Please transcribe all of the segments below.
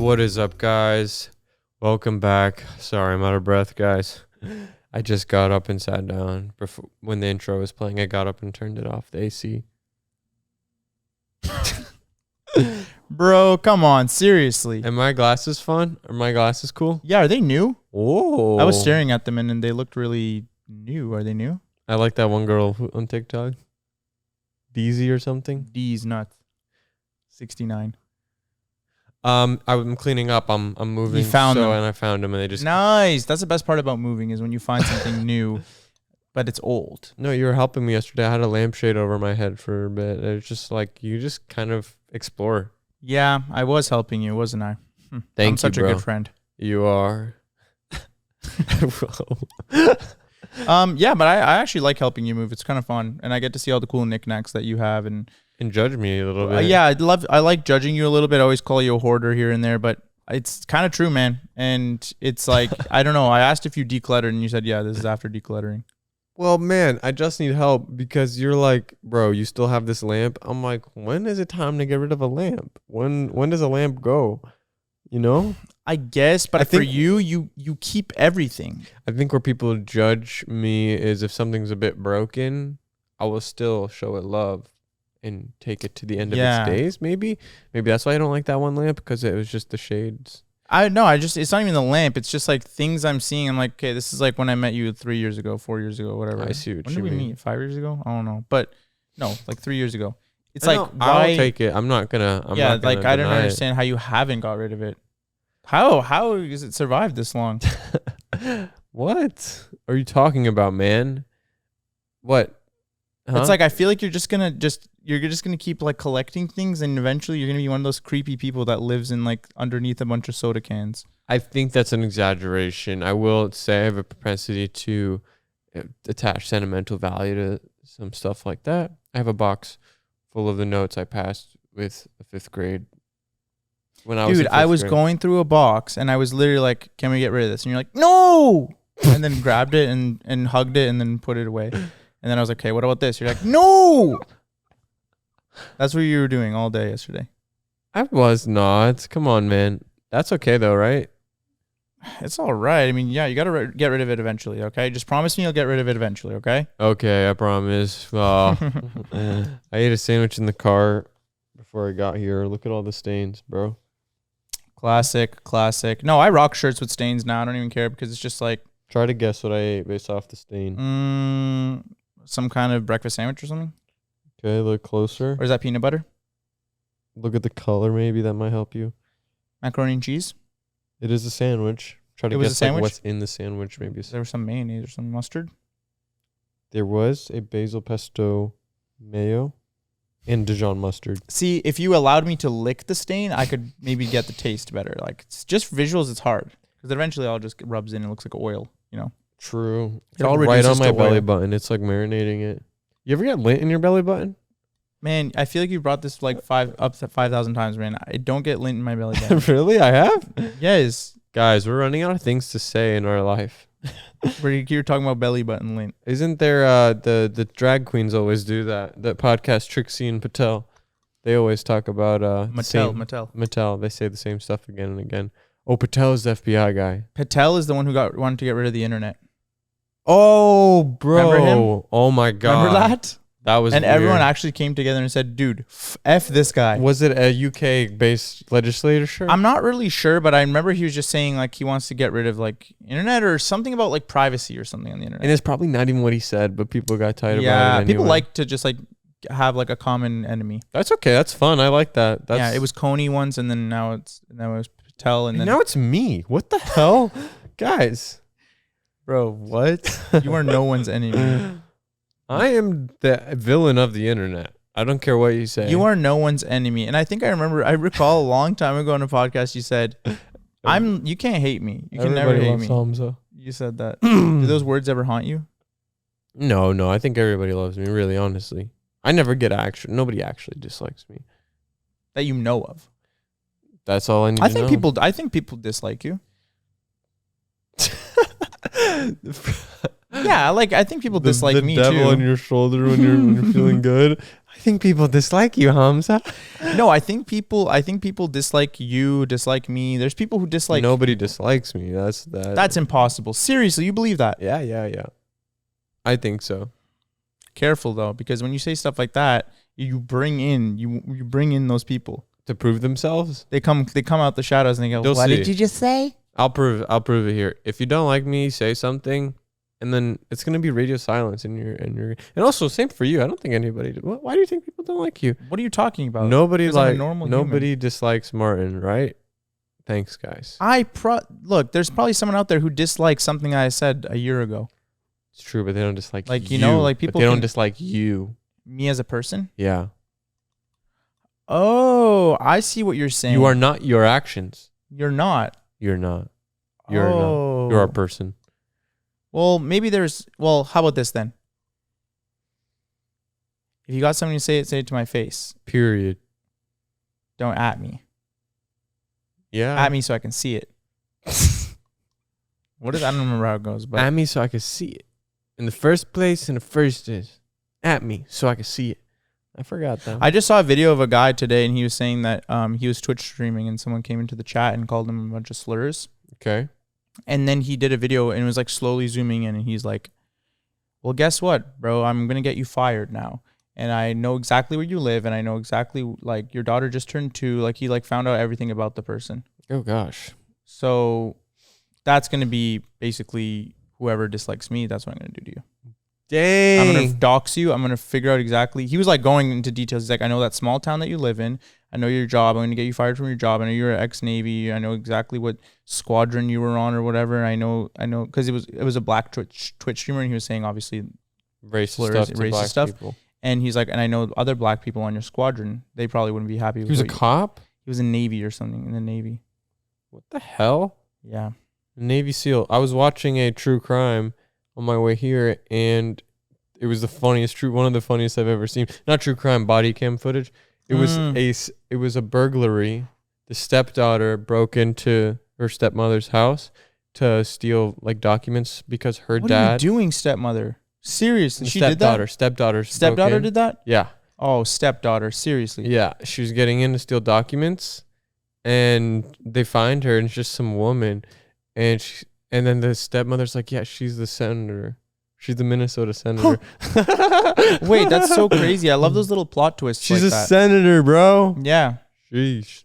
What is up, guys? Welcome back. Sorry, I'm out of breath, guys. I just got up and sat down. When the intro was playing, I got up and turned it off, the AC. Bro, come on, seriously. And my glasses fun? Are my glasses cool? Yeah, are they new? Oh. I was staring at them and they looked really new. Are they new? I like that one girl on TikTok. DZ or something. D's nuts. 69. I'm cleaning up. I'm moving. You found them. And I found them, and they just Nice. That's the best part about moving is when you find something new, but it's old. No, you were helping me yesterday. I had a lampshade over my head for a bit. It was just like you just kind of explore. Yeah, I was helping you, wasn't I? Thank I'm such you, bro. a good friend. You are. Yeah, but I actually like helping you move. It's kind of fun, and I get to see all the cool knickknacks that you have, and judge me a little bit. yeah, I like judging you a little bit. I always call you a hoarder here and there, but it's kind of true, man. And it's like I don't know. I asked if you decluttered, and you said, "Yeah, this is after decluttering." Well, man, I just need help because you're like, bro, you still have this lamp. I'm like, when is it time to get rid of a lamp? When does a lamp go? You know? I guess, but for you keep everything. I think where people judge me is if something's a bit broken, I will still show it love and take it to the end of its days. Maybe that's why I don't like that one lamp, because it was just the shades. It's not even the lamp. It's just like things I'm seeing. I'm like, okay, this is like when I met you 3 years ago, 4 years ago, whatever. I see what when you did we mean. meet? 5 years ago? I don't know. But no, like 3 years ago. It's I'll take it. I'm not gonna I don't understand how you haven't got rid of it. How has it survived this long? What are you talking about, man? What? Huh? It's like I feel like you're just gonna keep like collecting things, and eventually you're gonna be one of those creepy people that lives in like underneath a bunch of soda cans. I think that's an exaggeration. I will say I have a propensity to attach sentimental value to some stuff like that. I have a box full of the notes I passed with a fifth grade. I was going through a box and I was literally like, "Can we get rid of this?" And you're like, "No!" And then grabbed it and hugged it and then put it away. And then I was like, "Okay, what about this?" You're like, "No!" That's what you were doing all day yesterday. I was not. Come on, man. That's okay though, right? It's all right. I mean, yeah, you got to get rid of it eventually, okay? Just promise me you'll get rid of it eventually, okay? Okay, I promise. I ate a sandwich in the car before I got here. Look at all the stains, bro. Classic. No, I rock shirts with stains now. I don't even care because it's just like... Try to guess what I ate based off the stain. Some kind of breakfast sandwich or something? Okay, look closer. Or is that peanut butter? Look at the color, maybe. That might help you. Macaroni and cheese? It is a sandwich. Try to guess like what's in the sandwich, maybe. There was some mayonnaise or some mustard? There was a basil pesto mayo and Dijon mustard. See, if you allowed me to lick the stain, I could maybe get the taste better. Like, it's just visuals, it's hard. Because eventually all just rubs in and looks like oil, you know? True. It all right on reduces my to belly oil. button. It's like marinating it. You ever get lint in your belly button? Man, I feel like you brought this like 5,000 times, man. I don't get lint in my belly button. Really? I have? Yes. Guys, we're running out of things to say in our life. You're talking about belly button lint. Isn't there the drag queens always do that podcast, Trixie and Patel? They always talk about Mattel. They say the same stuff again and again. Oh, Patel is the FBI guy. Patel is the one who wanted to get rid of the internet. Oh, bro. Remember him? Oh my God. Remember that? That was and weird. Everyone actually came together and said, "Dude, F this guy." Was it a UK-based legislator? I'm not really sure, but I remember he was just saying like he wants to get rid of like internet or something about like privacy or something on the internet. And it's probably not even what he said, but people got tight about it anyway. People like to just like have like a common enemy. That's okay. That's fun. I like that. Yeah, it was Coney once, and then now it was Patel, and then now it's me. What the hell, guys? Bro, what? You are no one's enemy. I am the villain of the internet. I don't care what you say. You are no one's enemy. And I recall a long time ago on a podcast you said, you can't hate me. You can never hate me. Hamza. You said that. Do those words ever haunt you? No. I think everybody loves me, really, honestly. I never get nobody actually dislikes me. That you know of. That's all I need to know. I think people dislike you. Yeah, like I think people dislike me too. The devil on your shoulder when you're feeling good. I I think people dislike you, Hamza. No, I think people dislike you, dislike me. There's people who dislike. Nobody dislikes me. That's impossible. Seriously, you believe that? Yeah. I think so. Careful though, because when you say stuff like that, you bring in those people to prove themselves. They come out the shadows and they go, You'll "What see. did you just say?" I'll prove it here. If you don't like me, say something. And then it's gonna be radio silence and also same for you. I don't think anybody. Why do you think people don't like you? What are you talking about? Nobody dislikes Martin, right? Thanks, guys. Look. There's probably someone out there who dislikes something I said a year ago. It's true, but they don't dislike like you know, like people. They don't dislike you. Me as a person. Yeah. Oh, I see what you're saying. You are not your actions. You're not. You're not. You're a person. Well, maybe how about this then? If you got something to say it to my face. Period. Don't at me. Yeah. At me so I can see it. I don't remember how it goes, but at me so I can see it. In the first is at me so I can see it. I forgot that. I just saw a video of a guy today and he was saying that he was Twitch streaming and someone came into the chat and called him a bunch of slurs. Okay. And then he did a video and it was like slowly zooming in and he's like, well, guess what, bro? I'm going to get you fired now. And I know exactly where you live and I know exactly like your daughter just turned 2. Like he like found out everything about the person. Oh gosh. So that's going to be basically whoever dislikes me. That's what I'm going to do to you. Dang. I'm going to dox you. I'm going to figure out exactly. He was like going into details. He's like, I know that small town that you live in. I know your job. I'm going to get you fired from your job. I know you're ex-Navy. I know exactly what squadron you were on or whatever. I know, because it was a black Twitch streamer, and he was saying obviously racist stuff. People. And he's like, and I know other black people on your squadron. They probably wouldn't be happy. He was a cop? He was in Navy or something, in the Navy. What the hell? Yeah. Navy SEAL. I was watching a true crime on my way here, and it was one of the funniest I've ever seen. Not true crime, body cam footage. It was a burglary. The stepdaughter broke into her stepmother's house to steal like documents because her dad. What are you doing, stepmother? Seriously, she did that? Stepdaughter did that? Yeah. Oh, stepdaughter. Seriously. Yeah, she was getting in to steal documents, and they find her, and it's just some woman, and then the stepmother's like, yeah, she's the senator. She's the Minnesota senator. Wait, that's so crazy. I love those little plot twists. She's a senator, bro. Yeah. Sheesh.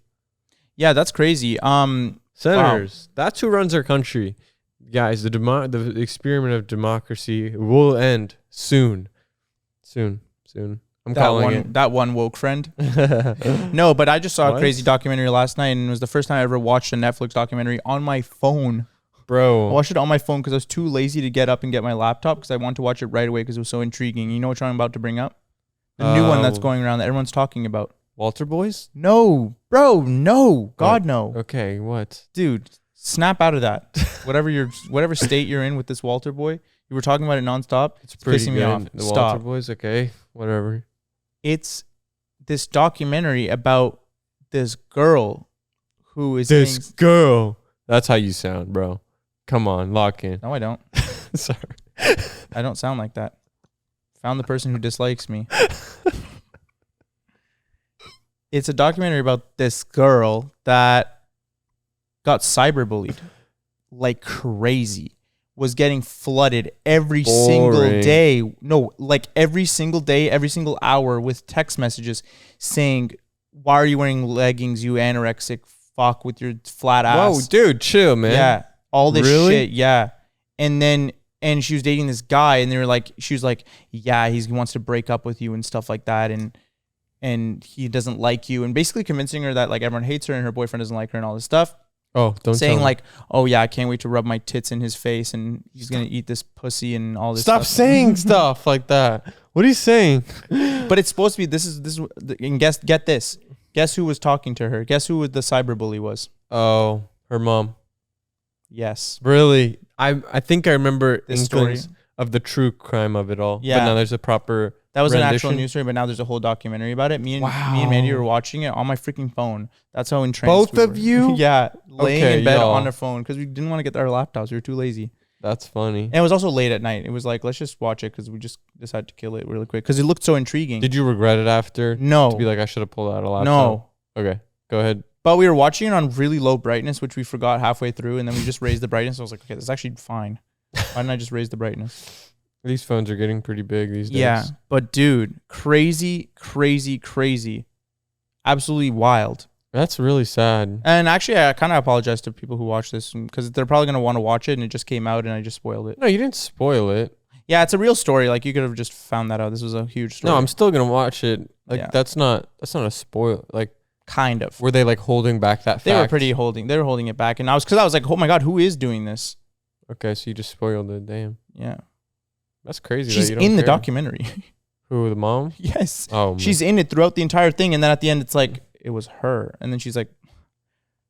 Yeah, that's crazy. Senators. Wow. That's who runs our country. Guys, the experiment of democracy will end soon. Soon. I'm calling it. That one woke friend. No, but I just saw a crazy documentary last night, and it was the first time I ever watched a Netflix documentary on my phone. Bro. I watched it on my phone because I was too lazy to get up and get my laptop because I wanted to watch it right away because it was so intriguing. You know what I'm about to bring up? The new one that's going around that everyone's talking about. Walter Boys? No. Bro, no. God, no. Okay, what? Dude, snap out of that. whatever state you're in with this Walter Boy, you were talking about it nonstop. It's pissing me off. The Walter Boys, okay, whatever. It's this documentary about this girl who is girl. That's how you sound, bro. Come on, lock in. No, I don't. Sorry. I don't sound like that. Found the person who dislikes me. It's a documentary about this girl that got cyberbullied like crazy. Was getting flooded every single day. No, like every single day, every single hour with text messages saying, why are you wearing leggings, you anorexic fuck with your flat ass? Whoa, dude, chill, man. Yeah. All this shit. Yeah. And she was dating this guy and she was like, yeah, he wants to break up with you and stuff like that. And he doesn't like you. And basically convincing her that like everyone hates her and her boyfriend doesn't like her and all this stuff. Oh, don't saying like, oh yeah, I can't wait to rub my tits in his face and he's gonna eat this pussy and all this. Stop saying stuff like that. What are you saying? But it's supposed to be this. And get this. Guess who was talking to her? Guess who the cyberbully was? Oh, her mom. Yes. Really? I think I remember this story of the true crime of it all. Yeah. But now there's a proper. That was rendition. An actual news story, but now there's a whole documentary about it. Me and Mandy were watching it on my freaking phone. That's how entranced both of you? Yeah, laying in bed on our phone because we didn't want to get our laptops. We were too lazy. That's funny. And it was also late at night. It was like, let's just watch it because we just decided to kill it really quick because it looked so intriguing. Did you regret it after? No. To be like, I should have pulled out a laptop? No. Okay, go ahead. But we were watching it on really low brightness, which we forgot halfway through, and then we just raised the brightness. I was like, okay, that's actually fine. Why didn't I just raise the brightness? These phones are getting pretty big these days. Yeah, but dude, crazy. Absolutely wild. That's really sad. And actually, I kind of apologize to people who watch this because they're probably going to want to watch it and it just came out and I just spoiled it. No, you didn't spoil it. Yeah, it's a real story. Like, you could have just found that out. This was a huge story. No, I'm still going to watch it. Like, Yeah. that's not a spoil. Like, kind of. were they like holding back that fact? They were holding it back. And I was like, oh my God, who is doing this? Okay, so you just spoiled it. Damn. Yeah. That's crazy. She's that you don't in the care. documentary. Who, the mom? Yes. Oh, she's in it throughout the entire thing. And then at the end, it's like, it was her. And then she's like,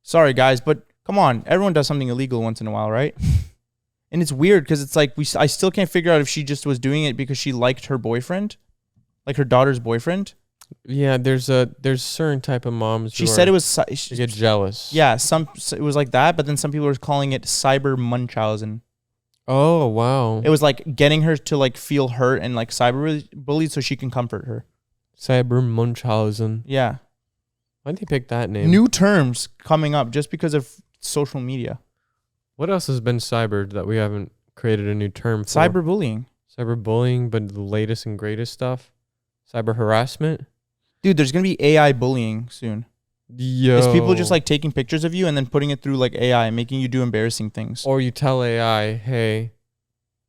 sorry, guys, but come on. Everyone does something illegal once in a while, right? And it's weird because it's like, I still can't figure out if she just was doing it because she liked her boyfriend, like her daughter's boyfriend. Yeah, there's certain type of moms. She said it was... She get jealous. Yeah, it was like that, but then some people were calling it cyber Munchausen. Oh, wow. It was like getting her to like feel hurt and like cyber bullied so she can comfort her. Cyber Munchausen. Yeah. Why'd they pick that name? New terms coming up just because of social media. What else has been cyber that we haven't created a new term for? Cyberbullying. Cyberbullying, but the latest and greatest stuff. Cyber harassment. Dude, there's going to be AI bullying soon. Yo. It's people just like taking pictures of you and then putting it through like AI and making you do embarrassing things. Or you tell AI, hey,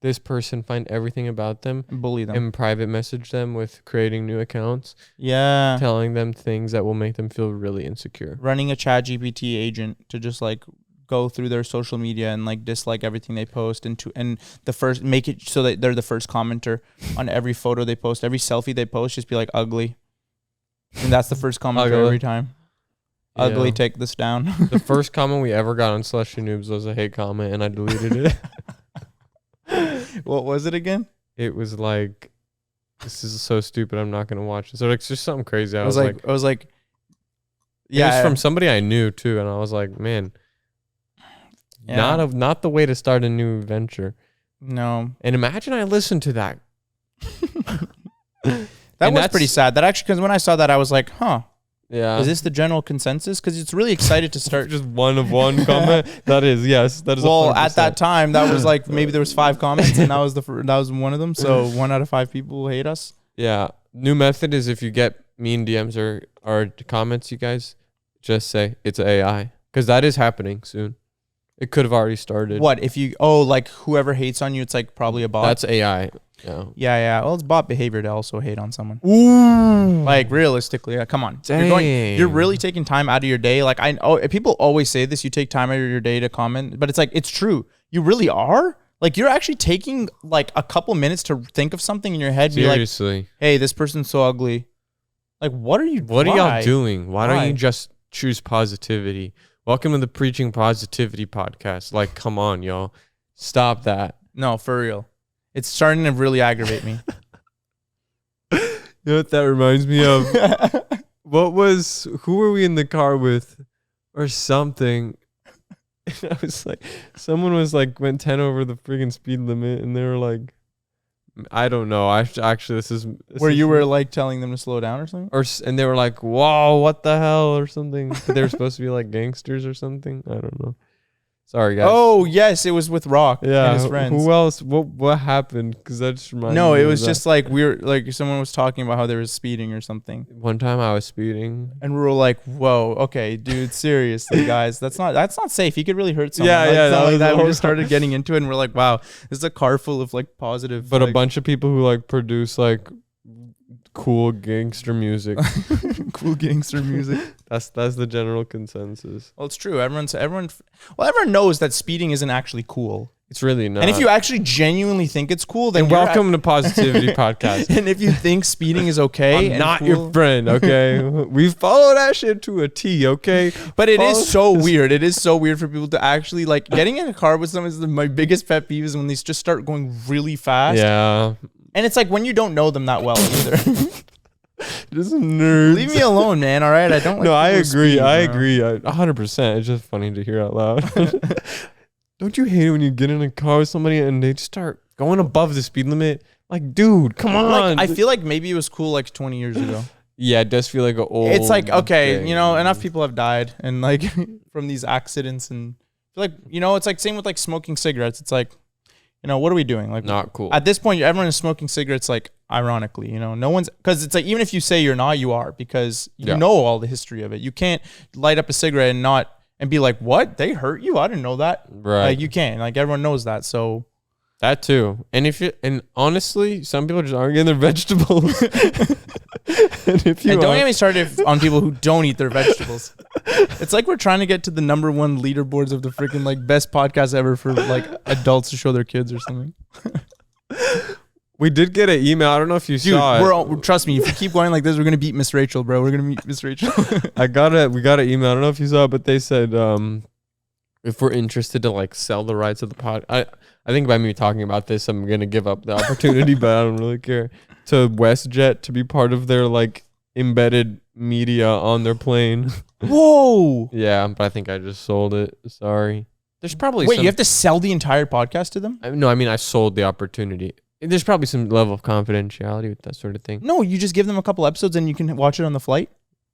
this person, find everything about them. And bully them. And private message them with creating new accounts. Yeah. Telling them things that will make them feel really insecure. Running a ChatGPT agent to just like go through their social media and like dislike everything they post and make it so that they're the first commenter on every photo they post, every selfie they post, just be like ugly. And that's the first commenter every time. Yeah. Ugly, take this down. The first comment we ever got on Slushy Noobs was a hate comment, and I deleted it. What was it again? It was like, this is so stupid, I'm not going to watch it. So it's just something crazy. I was like, yeah. It was from somebody I knew, too, and I was like, man, not the way to start a new venture. No. And imagine I listened to that. That was pretty sad. That actually, because when I saw that, I was like, huh. Yeah. Is this the general consensus? Because it's really excited to start. Just one comment. That is, yes. That is. Well, 100%. At that time, that was like maybe there was 5 comments, and that was one of them. So 1 out of 5 people hate us. Yeah. New method is if you get mean DMs or comments, you guys just say it's AI, because that is happening soon. It could have already started. What if you? Oh, like whoever hates on you, it's like probably a bot. That's AI. Yeah. Yeah. Well, it's bot behavior to also hate on someone. Ooh. Like realistically, come on. Dang. You're really taking time out of your day. Like people always say this. You take time out of your day to comment, but it's like it's true. You really are. Like you're actually taking like a couple minutes to think of something in your head. Seriously. Be like, hey, this person's so ugly. Like, what are you? What are y'all doing? Why don't you just choose positivity? Welcome to the Preaching Positivity podcast. Like, come on, y'all. Stop that. No, for real. It's starting to really aggravate me. You know what that reminds me of? Who were we in the car with or something? I was like, someone was like, went 10 over the friggin' speed limit, and they were like, I don't know. Actually, this is you were like telling them to slow down or something? And they were like, whoa, what the hell, or something. But they were supposed to be like gangsters or something. I don't know. Sorry, guys. Oh, yes, it was with Rock and his friends. Who else? What happened? Because that just reminded me. No, it was just like someone was talking about how they were speeding or something. One time I was speeding, and we were like, "Whoa, okay, dude, seriously, guys, that's not safe. You could really hurt someone." Yeah, We just started getting into it, and we're like, "Wow, this is a car full of like positive." But a bunch of people who like produce like cool gangster music. Cool gangster music. That's the general consensus. Well, it's true. Everyone knows that speeding isn't actually cool. It's really not. And if you actually genuinely think it's cool, then welcome to Positivity Podcast. And if you think speeding is okay, I'm not cool, your friend, okay? We follow that shit to a T, okay? But it is so weird. It is so weird for people to actually like getting in a car with someone. Is my biggest pet peeve is when they just start going really fast. Yeah. And it's like when you don't know them that well either. Just nerds. Leave me alone, man. All right, I don't. No, I agree. I agree. 100%. It's just funny to hear out loud. Don't you hate it when you get in a car with somebody and they just start going above the speed limit? Like, dude, come on. Like, I feel like maybe it was cool like 20 years ago. Yeah, it does feel like an old. It's like, okay, thing. you know, enough people have died and like from these accidents, and I feel like, you know, it's like same with like smoking cigarettes. It's like, you know, what are we doing? Like, not cool. At this point, everyone is smoking cigarettes, like, ironically, you know, no one's, because it's like, even if you say you're not, you are, because you know all the history of it. You can't light up a cigarette and be like, what? They hurt you? I didn't know that. Right. Like, you can't. Like, everyone knows that. So. That too. And honestly, some people just aren't getting their vegetables. and don't get me started on people who don't eat their vegetables. It's like we're trying to get to the #1 leaderboards of the freaking like best podcast ever for like adults to show their kids or something. We did get an email. I don't know if you saw it. Trust me, if you keep going like this, we're gonna beat Miss Rachel, bro. We're gonna beat Miss Rachel. We got an email. I don't know if you saw it, but they said if we're interested to like sell the rights of the pod. I think by me talking about this, I'm going to give up the opportunity, but I don't really care. To WestJet to be part of their like embedded media on their plane. Whoa. Yeah, but I think I just sold it. Sorry. There's probably Wait, you have to sell the entire podcast to them? No, I mean, I sold the opportunity. There's probably some level of confidentiality with that sort of thing. No, you just give them a couple episodes and you can watch it on the flight?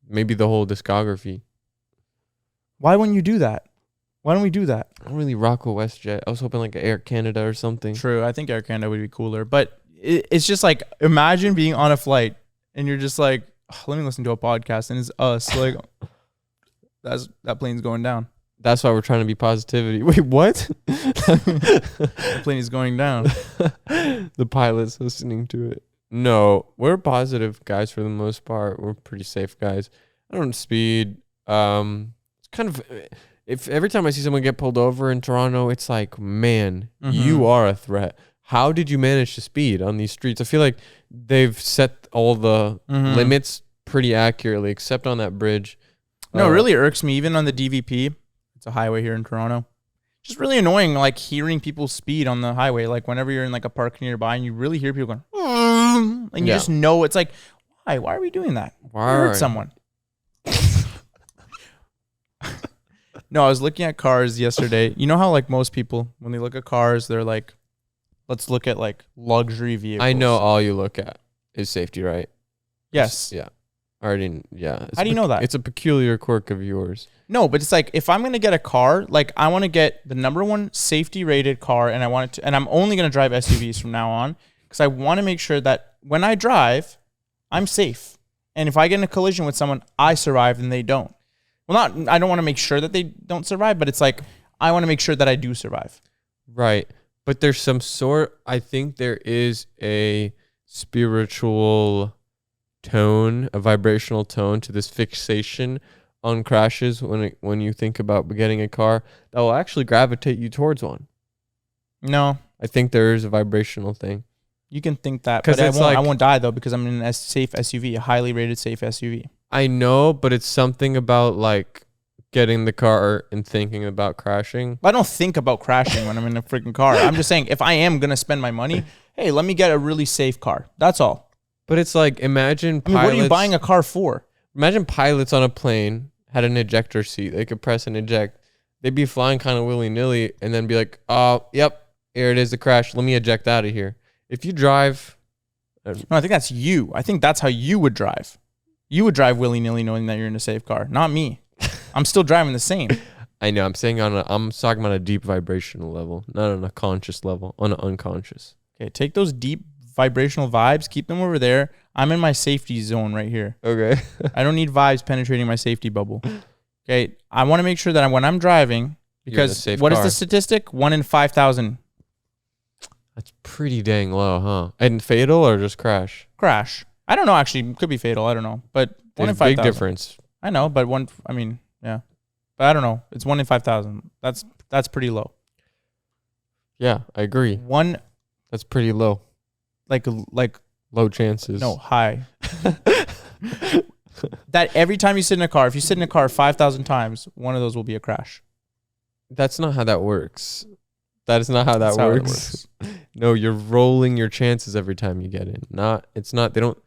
Maybe the whole discography. Why wouldn't you do that? Why don't we do that? I don't really rock with WestJet. I was hoping like Air Canada or something. True. I think Air Canada would be cooler. But it's just like, imagine being on a flight and you're just like, oh, let me listen to a podcast and it's us. Like, that plane's going down. That's why we're trying to be positivity. Wait, what? The plane is going down. The pilot's listening to it. No, we're positive guys for the most part. We're pretty safe guys. I don't speed. It's kind of... If every time I see someone get pulled over in Toronto, it's like, man, you are a threat. How did you manage to speed on these streets? I feel like they've set all the limits pretty accurately, except on that bridge. No, it really irks me, even on the DVP. It's a highway here in Toronto. Just really annoying, like hearing people speed on the highway. Like whenever you're in like a park nearby and you really hear people going, and you just know it's like, why? Why are we doing that? Why hurt someone? No, I was looking at cars yesterday. You know how like most people, when they look at cars, they're like, let's look at like luxury vehicles. I know all you look at is safety, right? Yes. Yeah. How do you know that? It's a peculiar quirk of yours. No, but it's like, if I'm going to get a car, like I want to get the #1 safety rated car, and I want it to, and I'm only going to drive SUVs from now on, because I want to make sure that when I drive, I'm safe. And if I get in a collision with someone, I survive and they don't. Well, I don't want to make sure that they don't survive, but it's like, I want to make sure that I do survive. Right. But there's I think there is a spiritual tone, a vibrational tone to this fixation on crashes when you think about getting a car that will actually gravitate you towards one. No. I think there is a vibrational thing. You can think that, but I won't die though, because I'm in a safe SUV, a highly rated safe SUV. I know, but it's something about like getting the car and thinking about crashing. I don't think about crashing when I'm in a freaking car. I'm just saying, if I am going to spend my money, hey, let me get a really safe car. That's all. But it's like, imagine pilots. What are you buying a car for? Imagine pilots on a plane had an ejector seat. They could press and eject. They'd be flying kind of willy-nilly and then be like, oh, yep, here it is, the crash. Let me eject out of here. If you drive... No, I think that's you. I think that's how you would drive. You would drive willy-nilly knowing that you're in a safe car, not me. I'm still driving the same. I know. I'm saying I'm talking about a deep vibrational level, not on a conscious level, on an unconscious. Okay, take those deep vibrational vibes, keep them over there. I'm in my safety zone right here. Okay. I don't need vibes penetrating my safety bubble. Okay, I want to make sure that when I'm driving, because what is the statistic? 1 in 5,000. That's pretty dang low, huh? And fatal or just crash? Crash. I don't know, actually. Could be fatal. I don't know. But 1 in 5,000. Big difference. I know, but yeah. But I don't know. It's 1 in 5,000. That's pretty low. Yeah, I agree. That's pretty low. Like low chances. No, high. That every time you sit in a car, if you sit in a car 5,000 times, one of those will be a crash. That's not how that works. That is not how that works. No, you're rolling your chances every time you get in. They don't,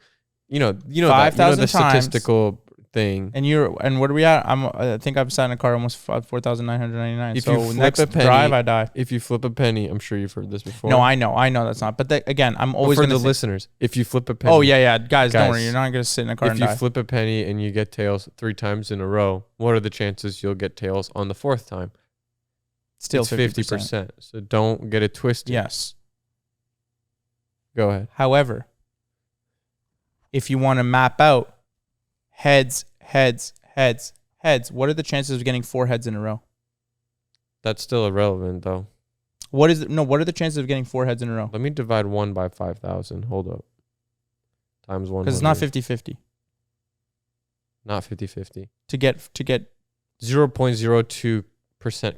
5,000 the statistical thing. And what are we at? I think I've sat in a car almost 4,999. If So you flip next a penny, drive, I die. If you flip a penny, I'm sure you've heard this before. No, I know that's not. But again, I'm always for going to the listeners. If you flip a penny, oh yeah, guys, don't worry, you're not going to sit in a car and die. If you flip a penny and you get tails 3 times in a row, what are the chances you'll get tails on the 4th time? Still it's 50%. So don't get it twisted. Yes. Go ahead. However, if you want to map out heads, what are the chances of getting 4 heads in a row? That's still irrelevant, though. What are the chances of getting 4 heads in a row? Let me divide 1 by 5,000. Hold up. Times 1. Because it's not 50-50. Not 50-50. To get 0.02%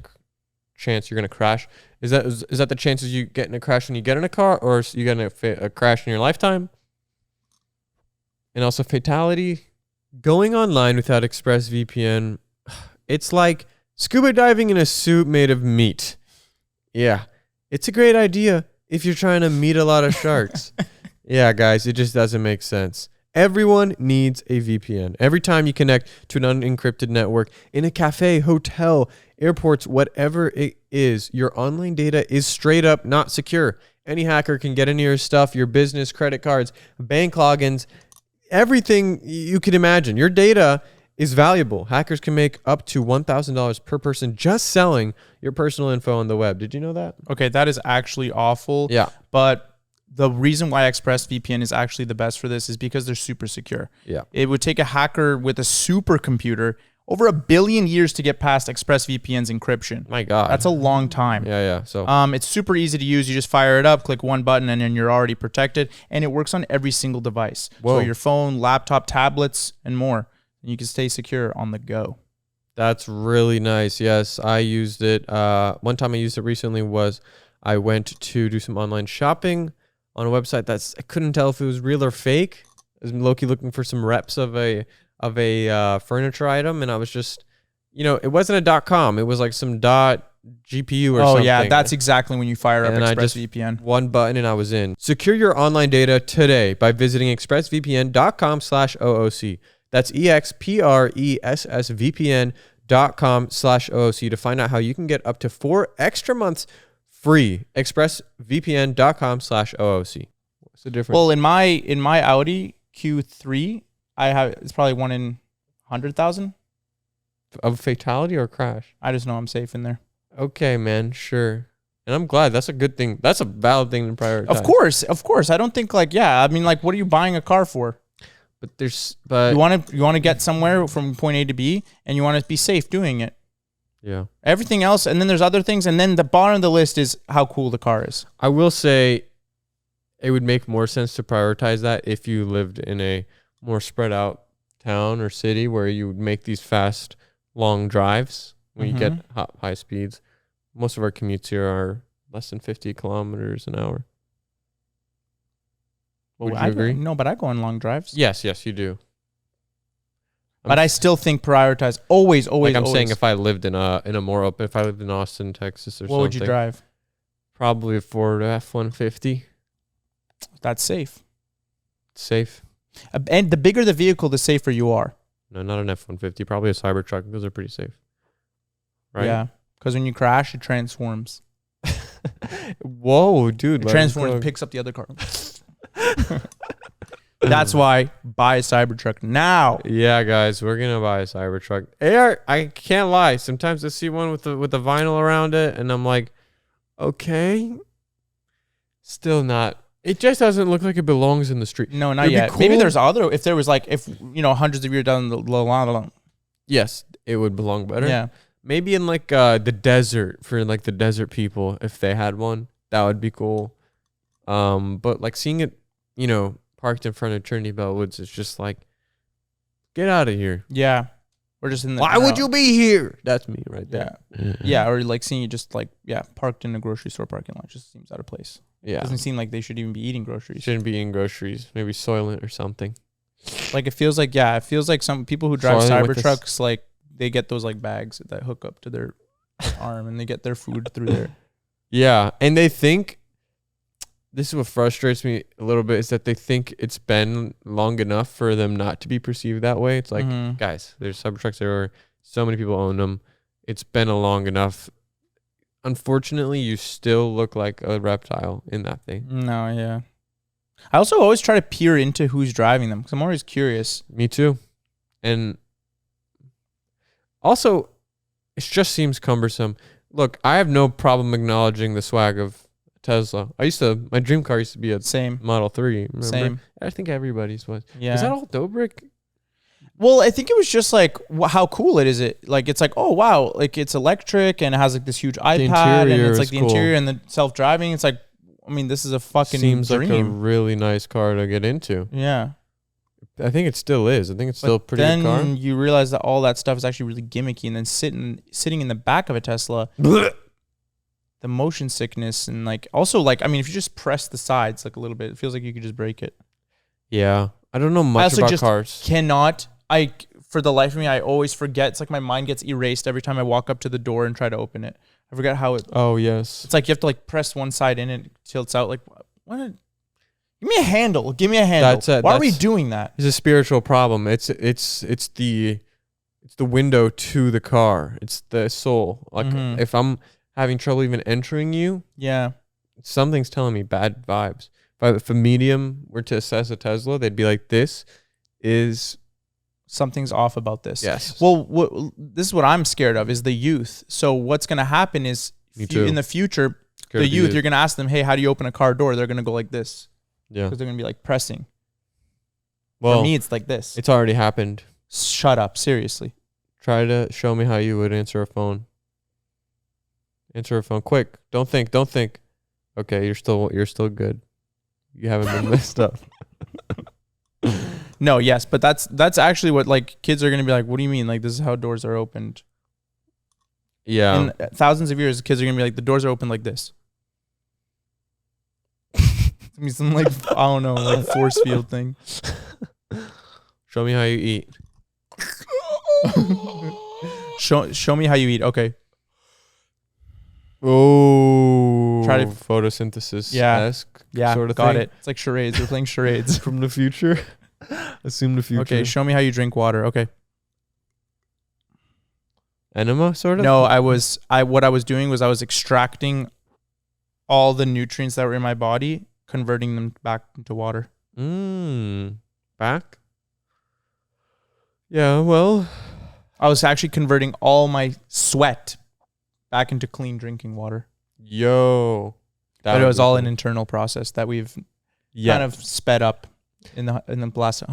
chance you're going to crash. Is that the chances you get in a crash when you get in a car, or you get in a crash in your lifetime? And also fatality. Going online without ExpressVPN, it's like scuba diving in a suit made of meat. Yeah. It's a great idea if you're trying to meet a lot of sharks. Yeah, guys, it just doesn't make sense. Everyone needs a VPN. Every time you connect to an unencrypted network in a cafe, hotel, airports, whatever it is, your online data is straight up not secure. Any hacker can get into your stuff, your business, credit cards, bank logins, everything you could imagine. Your data is valuable. Hackers can make up to $1,000 per person just selling your personal info on the web. Did you know that? Okay, that is actually awful. Yeah. But the reason why ExpressVPN is actually the best for this is because they're super secure. Yeah. It would take a hacker with a supercomputer over 1 billion years to get past ExpressVPN's encryption. My God. That's a long time. Yeah. So it's super easy to use. You just fire it up, click one button, and then you're already protected. And it works on every single device. Whoa. So your phone, laptop, tablets, and more. And you can stay secure on the go. That's really nice. Yes, I used it. One time I used it recently was I went to do some online shopping on a website I couldn't tell if it was real or fake. I was low-key looking for some reps of a furniture item, and I was just, it wasn't a .com. It was like some .gpu or something. Oh yeah, that's exactly when you fire up ExpressVPN. One button and I was in. Secure your online data today by visiting expressvpn.com/OOC. That's expressvpn.com/OOC to find out how you can get up to 4 extra months free. expressvpn.com/OOC. What's the difference? Well, in my Audi Q3, it's probably 1 in 100,000 of fatality or crash. I just know I'm safe in there. Okay, man, sure. And I'm glad. That's a good thing. That's a valid thing to prioritize. Of course. I don't think what are you buying a car for? But you want to get somewhere from point A to B, and you want to be safe doing it. Yeah. Everything else, and then there's other things, and then the bottom of the list is how cool the car is. I will say it would make more sense to prioritize that if you lived in a more spread out town or city where you would make these fast, long drives when you get high speeds. Most of our commutes here are less than 50 kilometers an hour. Would you agree? No, but I go on long drives. Yes, you do. But I still think prioritize always. Like I'm saying, if I lived in if I lived in Austin, Texas, or something, what would you drive? Probably a Ford F-150. That's safe. It's safe. And the bigger the vehicle, the safer you are. No, not an F-150. Probably a Cybertruck. Those are pretty safe. Right? Yeah, because when you crash, it transforms. Whoa, dude! It transforms, picks up the other car. That's why buy a Cybertruck now. Yeah, guys, we're gonna buy a Cybertruck. I can't lie. Sometimes I see one with the vinyl around it, and I'm like, okay, still not. It just doesn't look like it belongs in the street. No, not yet. Cool. Maybe there's other. If there was hundreds of years down the line. Yes, it would belong better. Yeah, maybe in the desert for the desert people, if they had one, that would be cool. But seeing it, parked in front of Trinity Bell Woods, it's just get out of here. Yeah. We're just in the. Why would you be here? That's me right there. Yeah. Or seeing you just parked in a grocery store parking lot just seems out of place. Yeah. Doesn't seem like they should even be eating groceries. Shouldn't be eating groceries. Maybe Soylent or something. It feels like some people who drive Cybertrucks, they get those bags that hook up to their arm and they get their food through there. Yeah. And they think this is what frustrates me a little bit, is that they think it's been long enough for them not to be perceived that way. It's like, guys, there's Cybertrucks everywhere. So many people own them. It's been a long enough. Unfortunately, you still look like a reptile in that thing. No, yeah. I also always try to peer into who's driving them because I'm always curious. Me too. And also, it just seems cumbersome. Look, I have no problem acknowledging the swag of Tesla. My dream car used to be a Same Model 3. Remember? Same. I think everybody's was. Yeah. Is that all Dobrik? Well, I think it was just like how cool it is. It like it's like, oh wow, like it's electric and it has like this huge iPad and it's like the interior and the self-driving. It's like, I mean, this is a fucking seems dream. Like a really nice car to get into. Yeah, I think it still is. I think it's still a pretty good car. Then you realize that all that stuff is actually really gimmicky, and then sitting in the back of a Tesla, the motion sickness and like also like, I mean, if you just press the sides like a little bit, it feels like you could just break it. Yeah, I don't know much about cars. For the life of me, I always forget. It's like my mind gets erased every time I walk up to the door and try to open it. I forget how it. Oh yes. It's like you have to like press one side in and it tilts out. Like, what? Give me a handle. Give me a handle. Why are we doing that? It's a spiritual problem. It's the window to the car. It's the soul. Like if I'm having trouble even entering you, yeah, something's telling me bad vibes. If a medium were to assess a Tesla, they'd be like, "This is." Something's off about this. Yes. Well, this is what I'm scared of is the youth. So what's going to happen is in the future, the youth, you're going to ask them, hey, how do you open a car door? They're going to go like this. Yeah. Because they're going to be like pressing. Well, for me, it's like this. It's already happened. Shut up. Seriously. Try to show me how you would answer a phone. Answer a phone. Quick. Don't think. Okay, you're still good. You haven't been messed up. No, yes, but that's actually what like kids are gonna be like. What do you mean? Like this is how doors are opened? Yeah. In thousands of years, kids are gonna be like the doors are open like this. I mean, some like I don't know, like force field thing. Show me how you eat. Show me how you eat. Okay. Oh. Try to photosynthesis. Yeah. Sort of got thing. it. It's like charades. We're playing charades from the future. Assume the future. Okay, show me how you drink water. Okay. Enema, sort of? No, what I was doing was I was extracting all the nutrients that were in my body, converting them back into water. Back? Yeah, well. I was actually converting all my sweat back into clean drinking water. Yo. But it was all an internal process that we've kind of sped up in the last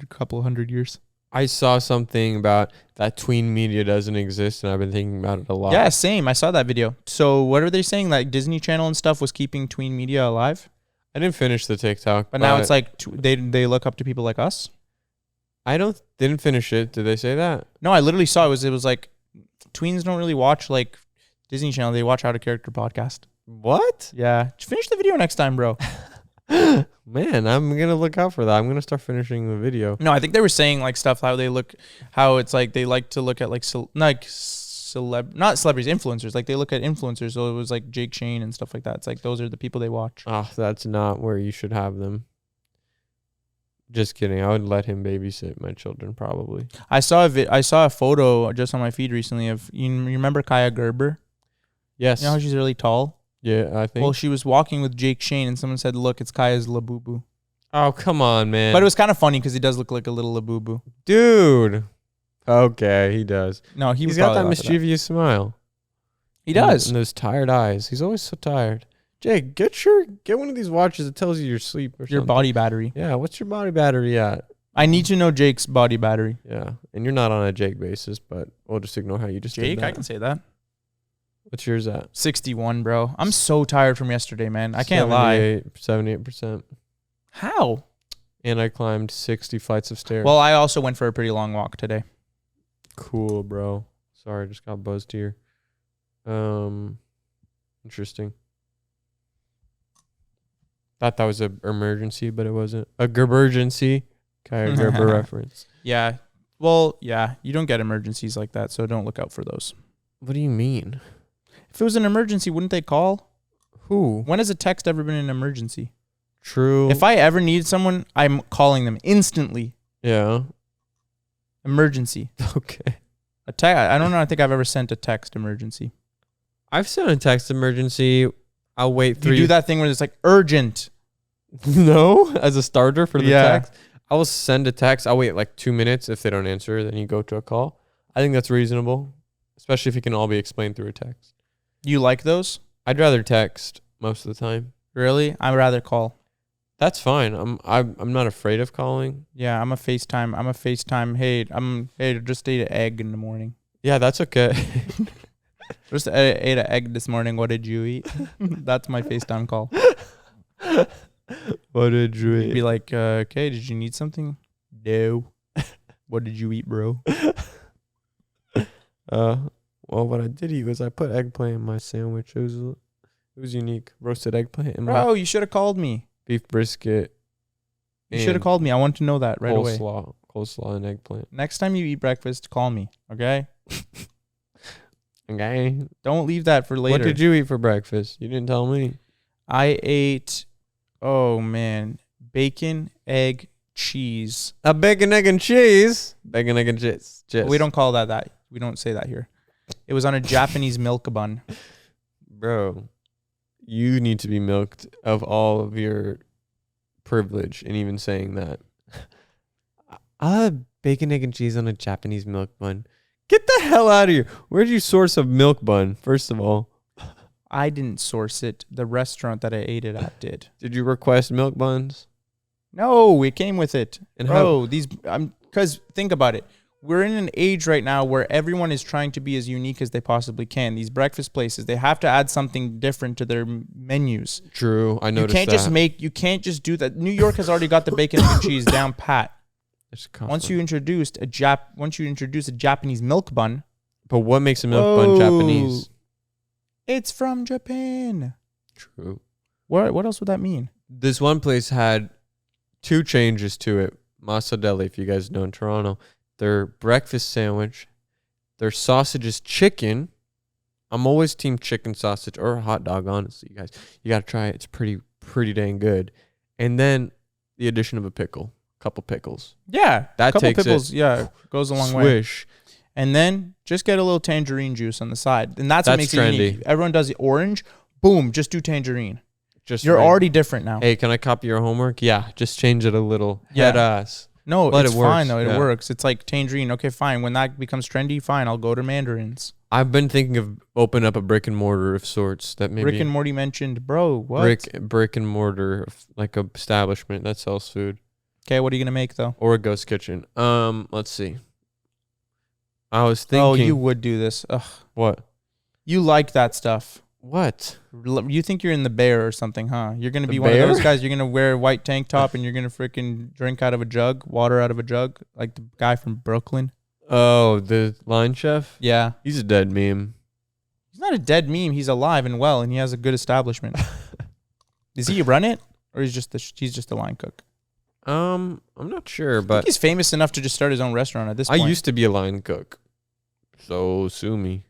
couple hundred years. I saw something about that Tween media doesn't exist, and I've been thinking about it a lot. Yeah, same. I saw that video. So what are they saying? Like Disney Channel and stuff was keeping Tween media alive? I didn't finish the TikTok. But now it's like they look up to people like us? Didn't finish it. Did they say that? No, I literally saw it was like tweens don't really watch like Disney Channel. They watch Out of Character podcast. What? Yeah. Just finish the video next time, bro. Man, I'm going to look out for that. I'm going to start finishing the video. No, I think they were saying like stuff how it's like they like to look at like not celebrities, influencers. Like they look at influencers. So it was like Jake Shane and stuff like that. It's like those are the people they watch. Oh, that's not where you should have them. Just kidding. I would let him babysit my children probably. I saw a photo just on my feed recently of you remember Kaya Gerber? Yes. You know how she's really tall? Yeah, I think. Well, she was walking with Jake Shane, and someone said, "Look, it's Kaya's Labubu." Oh, come on, man! But it was kind of funny because he does look like a little Labubu, dude. Okay, he does. No, he's got that mischievous smile. He does, and those tired eyes. He's always so tired. Jake, get one of these watches that tells you your sleep or your something. Body battery. Yeah, what's your body battery at? I need to know Jake's body battery. Yeah, and you're not on a Jake basis, but we'll just ignore how you just Jake. did that. I can say that. What's yours at? 61, bro. I'm so tired from yesterday, man. I can't lie. 78%. How? And I climbed 60 flights of stairs. Well, I also went for a pretty long walk today. Cool, bro. Sorry, I just got buzzed here. Interesting. Thought that was an emergency, but it wasn't. A Gerbergency. Kaya Gerber reference. Yeah. Well, yeah. You don't get emergencies like that, so don't look out for those. What do you mean? If it was an emergency, wouldn't they call? Who? When has a text ever been an emergency? True. If I ever need someone, I'm calling them instantly. Yeah. Emergency. Okay. I don't know. I think I've ever sent a text emergency. I've sent a text emergency. I'll wait 3. You do that thing where it's like urgent. No, as a starter for the Yeah. text. I will send a text. I'll wait like 2 minutes. If they don't answer, then you go to a call. I think that's reasonable, especially if it can all be explained through a text. You like those? I'd rather text most of the time. Really? I'd rather call. That's fine. I'm not afraid of calling. Yeah, I'm a FaceTime. Hey, just ate an egg in the morning. Yeah, that's okay. Just ate an egg this morning. What did you eat? That's my FaceTime call. What did you eat? Be like, okay, did you need something? No. What did you eat, bro? Well, what I did eat was I put eggplant in my sandwich. It was unique. Roasted eggplant in my You should have called me. beef brisket. You should have called me. I want to know that right away. Coleslaw and eggplant. Next time you eat breakfast, call me, okay? Okay. Don't leave that for later. What did you eat for breakfast? You didn't tell me. I ate, bacon, egg, cheese. A bacon, egg, and cheese. Bacon, egg, and cheese. We don't call that. We don't say that here. It was on a Japanese milk bun. Bro, you need to be milked of all of your privilege in even saying that. I'll have bacon, egg, and cheese on a Japanese milk bun. Get the hell out of here. Where'd you source a milk bun, first of all? I didn't source it. The restaurant that I ate it at did. Did you request milk buns? No, it came with it. And because think about it. We're in an age right now where everyone is trying to be as unique as they possibly can. These breakfast places, they have to add something different to their menus. True, I noticed You can't just do that. New York has already got the bacon and cheese down pat. Once you introduce a Japanese milk bun. But what makes a milk bun Japanese? It's from Japan. True. What else would that mean? This one place had 2 changes to it. Masa Deli, if you guys know, in Toronto. Their breakfast sandwich, their sausage is chicken. I'm always team chicken sausage or a hot dog, honestly, you guys. You got to try it. It's pretty dang good. And then the addition of a pickle, a couple pickles. Yeah. That couple takes pickles, it. Yeah, goes a long way. Swish. And then just get a little tangerine juice on the side. And that's what makes trendy. it unique. Everyone does the orange. Boom, just do tangerine. You're already different now. Hey, can I copy your homework? Yeah, just change it a little. Yeah. Head ass. No, but it's fine though. It yeah. works. It's like tangerine. Okay, fine. When that becomes trendy, fine. I'll go to mandarins. I've been thinking of open up a brick and mortar of sorts. That maybe Rick and Morty mentioned, bro. What? Brick and mortar, like a establishment that sells food. Okay, what are you gonna make though? Or a ghost kitchen. Let's see. I was thinking. Oh, you would do this. Ugh. What? You like that stuff. What? You think you're in the Bear or something, huh? You're going to be one of those guys. You're going to wear a white tank top and you're going to freaking drink out of a jug, water out of a jug, like the guy from Brooklyn. Oh, the line chef? Yeah. He's a dead meme. He's not a dead meme. He's alive and well, and he has a good establishment. Does he run it, or he's just the line cook? I'm not sure, but I think he's famous enough to just start his own restaurant at this point. I used to be a line cook, so sue me.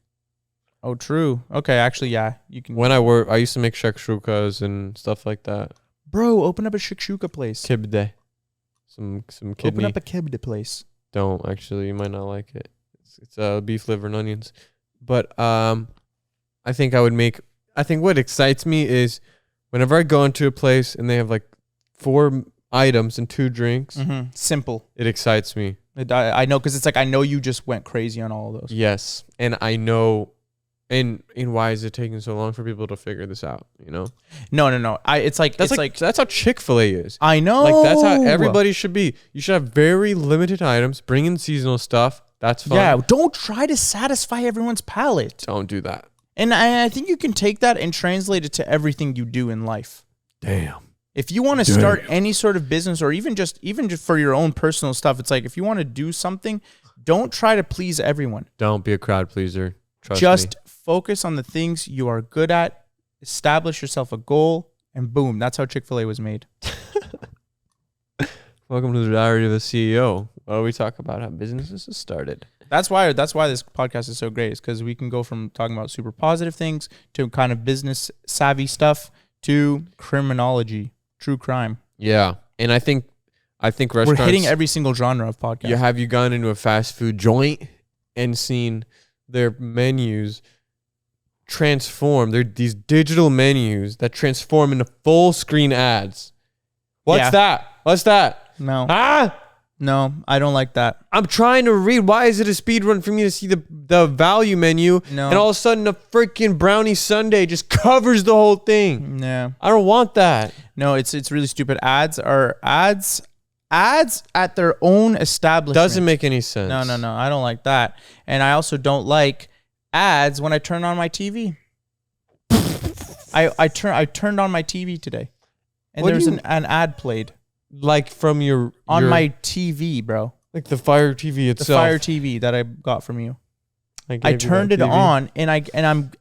Oh, true. Okay, actually, yeah, you can. When I used to make shakshukas and stuff like that. Bro, open up a shakshuka place. Kibde. Some kidney. Open up a kibde place. Don't, actually. You might not like it. It's beef liver and onions. But I think what excites me is whenever I go into a place and they have like 4 items and 2 drinks. Mm-hmm. Simple. It excites me. I know, because it's like I know you just went crazy on all of those. Yes. And I know... And why is it taking so long for people to figure this out? You know? No. That's how Chick-fil-A is. I know. Like that's how everybody should be. You should have very limited items. Bring in seasonal stuff. That's fine. Yeah. Don't try to satisfy everyone's palate. Don't do that. And I think you can take that and translate it to everything you do in life. Damn. If you want to start any sort of business, or even just for your own personal stuff, it's like if you want to do something, don't try to please everyone. Don't be a crowd pleaser. Trust just me. Focus on the things you are good at, establish yourself a goal, and boom, that's how Chick-fil-A was made. Welcome to the Diary of a CEO. Well, we talk about how businesses are started. That's why this podcast is so great. Is because we can go from talking about super positive things to kind of business savvy stuff to criminology, true crime. Yeah, and I think restaurants. We're hitting every single genre of podcast. Have you gone into a fast food joint and seen their menus transform? They're these digital menus that transform into full screen ads. What's that? No. Ah! No, I don't like that. I'm trying to read. Why is it a speed run for me to see the value menu? No. And all of a sudden, a freaking brownie sundae just covers the whole thing. Yeah. I don't want that. No, it's really stupid. Ads at their own establishment. Doesn't make any sense. No. I don't like that. And I also don't like ads when I turn on my TV. I turned on my TV today, and there's an ad played. Like from your my TV, bro. Like the Fire TV itself. The Fire TV that I got from you. I turned it on, and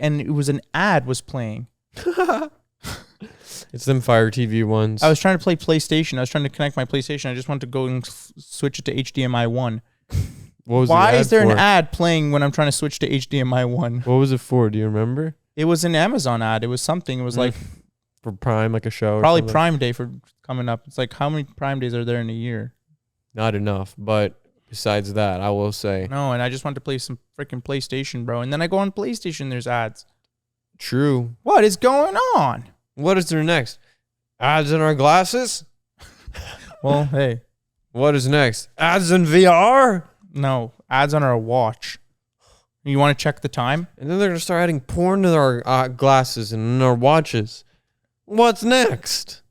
it was an ad was playing. It's them Fire TV ones. I was trying to play PlayStation. I was trying to connect my PlayStation. I just wanted to go and switch it to HDMI 1. Why is there an ad playing when I'm trying to switch to HDMI 1? What was it for? Do you remember? It was an Amazon ad. It was something. It was like for Prime, like a show. Probably Prime Day for coming up. It's like, how many Prime Days are there in a year? Not enough. But besides that, I will say. No, and I just wanted to play some freaking PlayStation, bro. And then I go on PlayStation, there's ads. True. What is going on? What is there next? Ads in our glasses? Well, hey. What is next? Ads in VR? No, ads on our watch. You want to check the time? And then they're going to start adding porn to our glasses and our watches. What's next?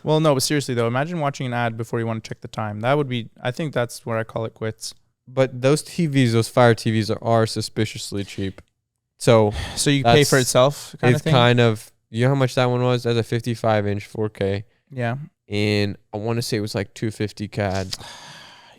Well, no, but seriously, though, imagine watching an ad before you want to check the time. That would be, I think that's where I call it quits. But those Fire TVs are suspiciously cheap. So you pay for itself kind of thing? It's kind of, you know how much that one was? That's a 55-inch 4K. Yeah. And I want to say it was like 250 CAD.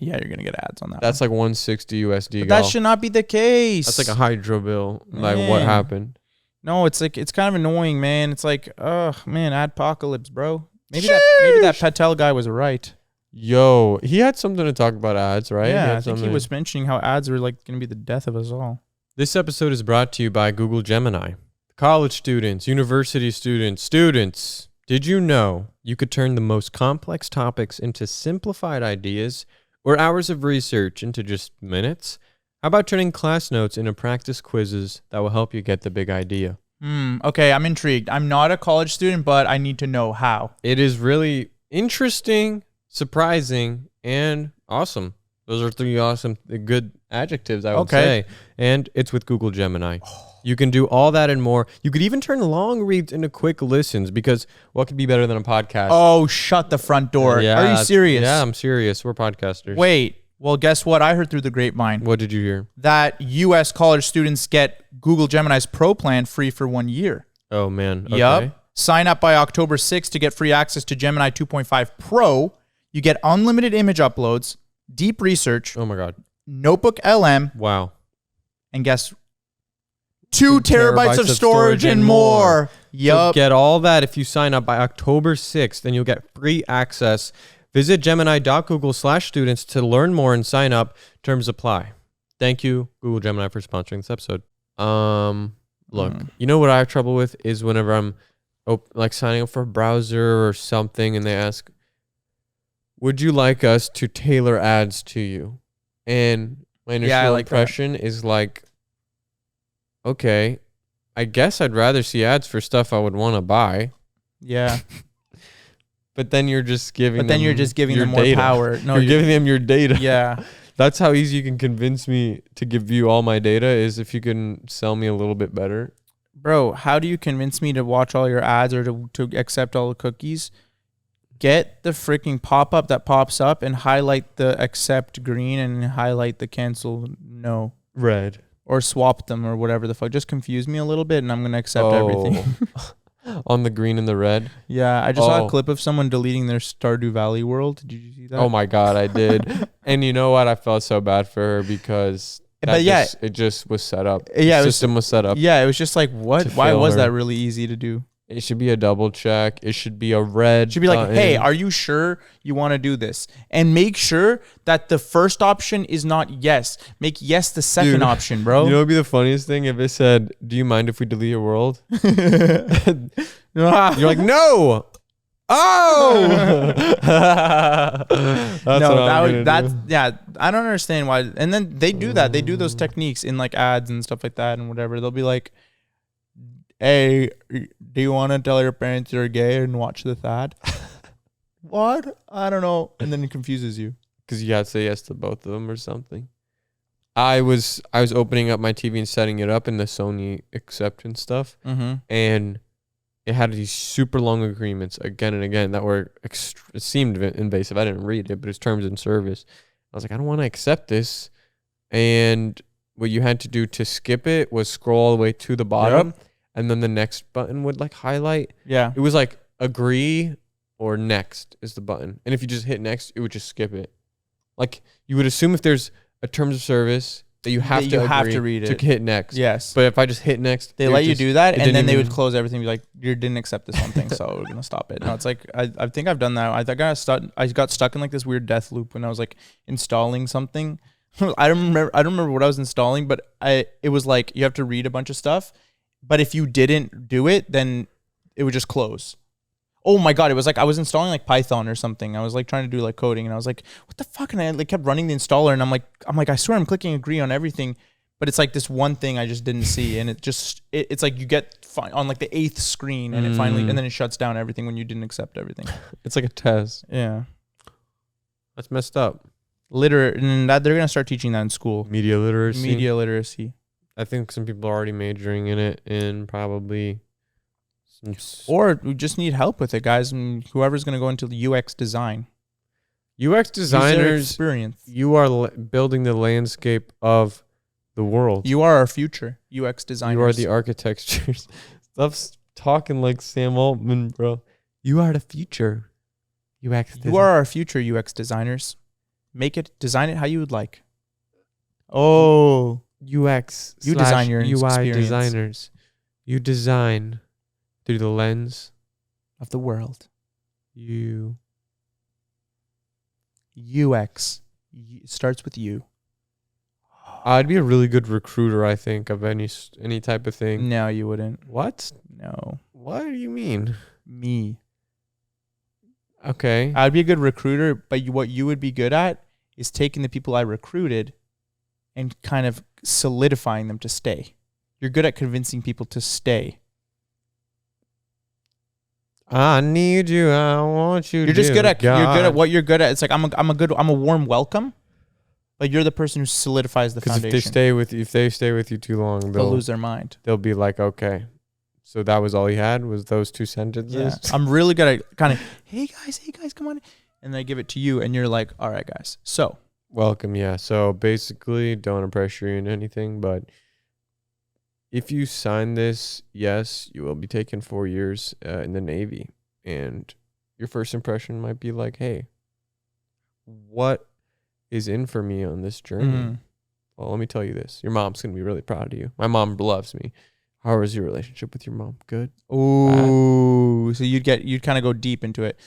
Yeah, you're going to get ads on that. That's like 160 USD. But that should not be the case. That's like a hydro bill. Like, what happened? No, it's like, it's kind of annoying, man. It's like, oh, man, adpocalypse, bro. Maybe that Patel guy was right. Yo, he had something to talk about ads, right? Yeah, I think he was mentioning how ads are like going to be the death of us all. This episode is brought to you by Google Gemini. College students, university students, did you know you could turn the most complex topics into simplified ideas or hours of research into just minutes? How about turning class notes into practice quizzes that will help you get the big idea? Okay, I'm intrigued. I'm not a college student, but I need to know how. It is really interesting, surprising, and awesome. Those are three awesome, good adjectives, I would say. And it's with Google Gemini. You can do all that and more. You could even turn long reads into quick listens, because what could be better than a podcast? Oh, shut the front door. Yeah, are you serious? Yeah, I'm serious. We're podcasters. Wait. Well, guess what? I heard through the grapevine. What did you hear? That U.S. college students get Google Gemini's Pro plan free for 1 year. Oh, man. Okay. Yup. Sign up by October 6th to get free access to Gemini 2.5 Pro. You get unlimited image uploads, deep research. Oh, my God. Notebook LM. Wow. And guess 2 terabytes of storage and more. Yup. So get all that if you sign up by October 6th, and you'll get free access. Visit gemini.google/students to learn more and sign up. Terms apply. Thank you, Google Gemini, for sponsoring this episode. Look, you know what I have trouble with is whenever I'm like signing up for a browser or something, and they ask, would you like us to tailor ads to you? And my initial impression is like, okay, I guess I'd rather see ads for stuff I would want to buy. Yeah. But then you're just giving them more power. No, you're giving them your data. Yeah. That's how easy you can convince me to give you all my data, is if you can sell me a little bit better. Bro, how do you convince me to watch all your ads or to accept all the cookies? Get the freaking pop-up that pops up and highlight the accept green and highlight the cancel no. Red. Or swap them or whatever the fuck. Just confuse me a little bit and I'm going to accept everything. On the green and the red? Yeah, I just saw a clip of someone deleting their Stardew Valley world. Did you see that? Oh my God, I did. And you know what? I felt so bad for her because it just was set up. Yeah, the system was set up. Yeah, it was just like, what? Why was that really easy to do? It should be a double check. It should be a red. It should be like, hey, are you sure you want to do this? And make sure that the first option is not yes. Make yes the second option, bro. You know what would be the funniest thing if it said, do you mind if we delete your world? You're like, no. Oh. Yeah, I don't understand why. And then they do that. They do those techniques in like ads and stuff like that and whatever. They'll be like, hey, do you want to tell your parents you're gay and watch this ad? What? I don't know. And then it confuses you. Because you got to say yes to both of them or something. I was opening up my TV and setting it up in the Sony acceptance stuff. Mm-hmm. And it had these super long agreements again and again that were, it seemed invasive. I didn't read it, but it's terms and service. I was like, I don't want to accept this. And what you had to do to skip it was scroll all the way to the bottom. Yep. And then the next button would like highlight. Yeah. It was like agree or next is the button. And if you just hit next, it would just skip it. Like you would assume if there's a terms of service that you have to read it to hit next. Yes. But if I just hit next, they let you do that and then they would close everything and be like, you didn't accept this one thing, so we're going to stop it. No, it's like, I think I've done that. I got stuck in like this weird death loop when I was like installing something. I don't remember what I was installing, but it was like, you have to read a bunch of stuff. But if you didn't do it, then it would just close. Oh my God. It was like, I was installing like Python or something. I was like trying to do like coding and I was like, what the fuck? And I like kept running the installer and I'm like, I swear I'm clicking agree on everything. But it's like this one thing I just didn't see. And it's like you get on like the 8th screen and it finally, and then it shuts down everything when you didn't accept everything. It's like a test. Yeah. That's messed up. And that they're going to start teaching that in school. Media literacy. I think some people are already majoring in it and probably or we just need help with it, guys. And whoever's going to go into the UX design. UX designers, experience. You are building the landscape of the world. You are our future UX designers. You are the architectures. Stop talking like Sam Altman, bro. You are the future UX design. You are our future UX designers. Design it how you would like. Oh. UX. You design your UI experience. Designers. You design through the lens of the world. UX starts with you. I'd be a really good recruiter, I think, of any type of thing. No, you wouldn't. What? No. What do you mean? Me. Okay. I'd be a good recruiter, but what you would be good at is taking the people I recruited and kind of solidifying them to stay. You're good at convincing people to stay. I need you. I want you. You're just good at what you're good at. It's like I'm a warm welcome, but you're the person who solidifies the foundation. Because if they stay with you too long, they'll lose their mind. They'll be like, okay, so that was all he had was those 2 sentences. Yeah. I'm really good at kind of, hey guys, come on, and then I give it to you, and you're like, all right, guys, so. Welcome, yeah. So basically, don't want to pressure you into anything, but if you sign this, yes, you will be taking 4 years in the Navy. And your first impression might be like, hey, what is in for me on this journey? Mm-hmm. Well, let me tell you this. Your mom's going to be really proud of you. My mom loves me. How is your relationship with your mom? Good? Ooh. So you'd kind of go deep into it.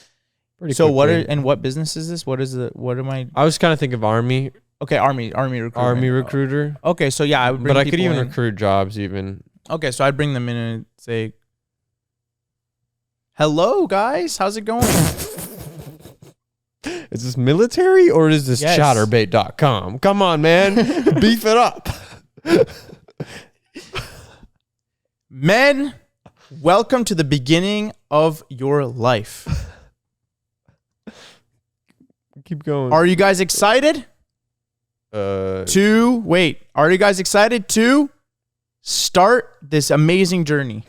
So what business is this? What am I? I was kind of thinking of Army. Okay, Army recruiter. Army recruiter. Okay, so yeah, I would bring but I could even recruit jobs even. Okay, so I'd bring them in and say, "Hello, guys, how's it going?" Is this military or is this chatterbait.com? Come on, man, beef it up. Men, welcome to the beginning of your life. Keep going. Are you guys excited? Are you guys excited to start this amazing journey?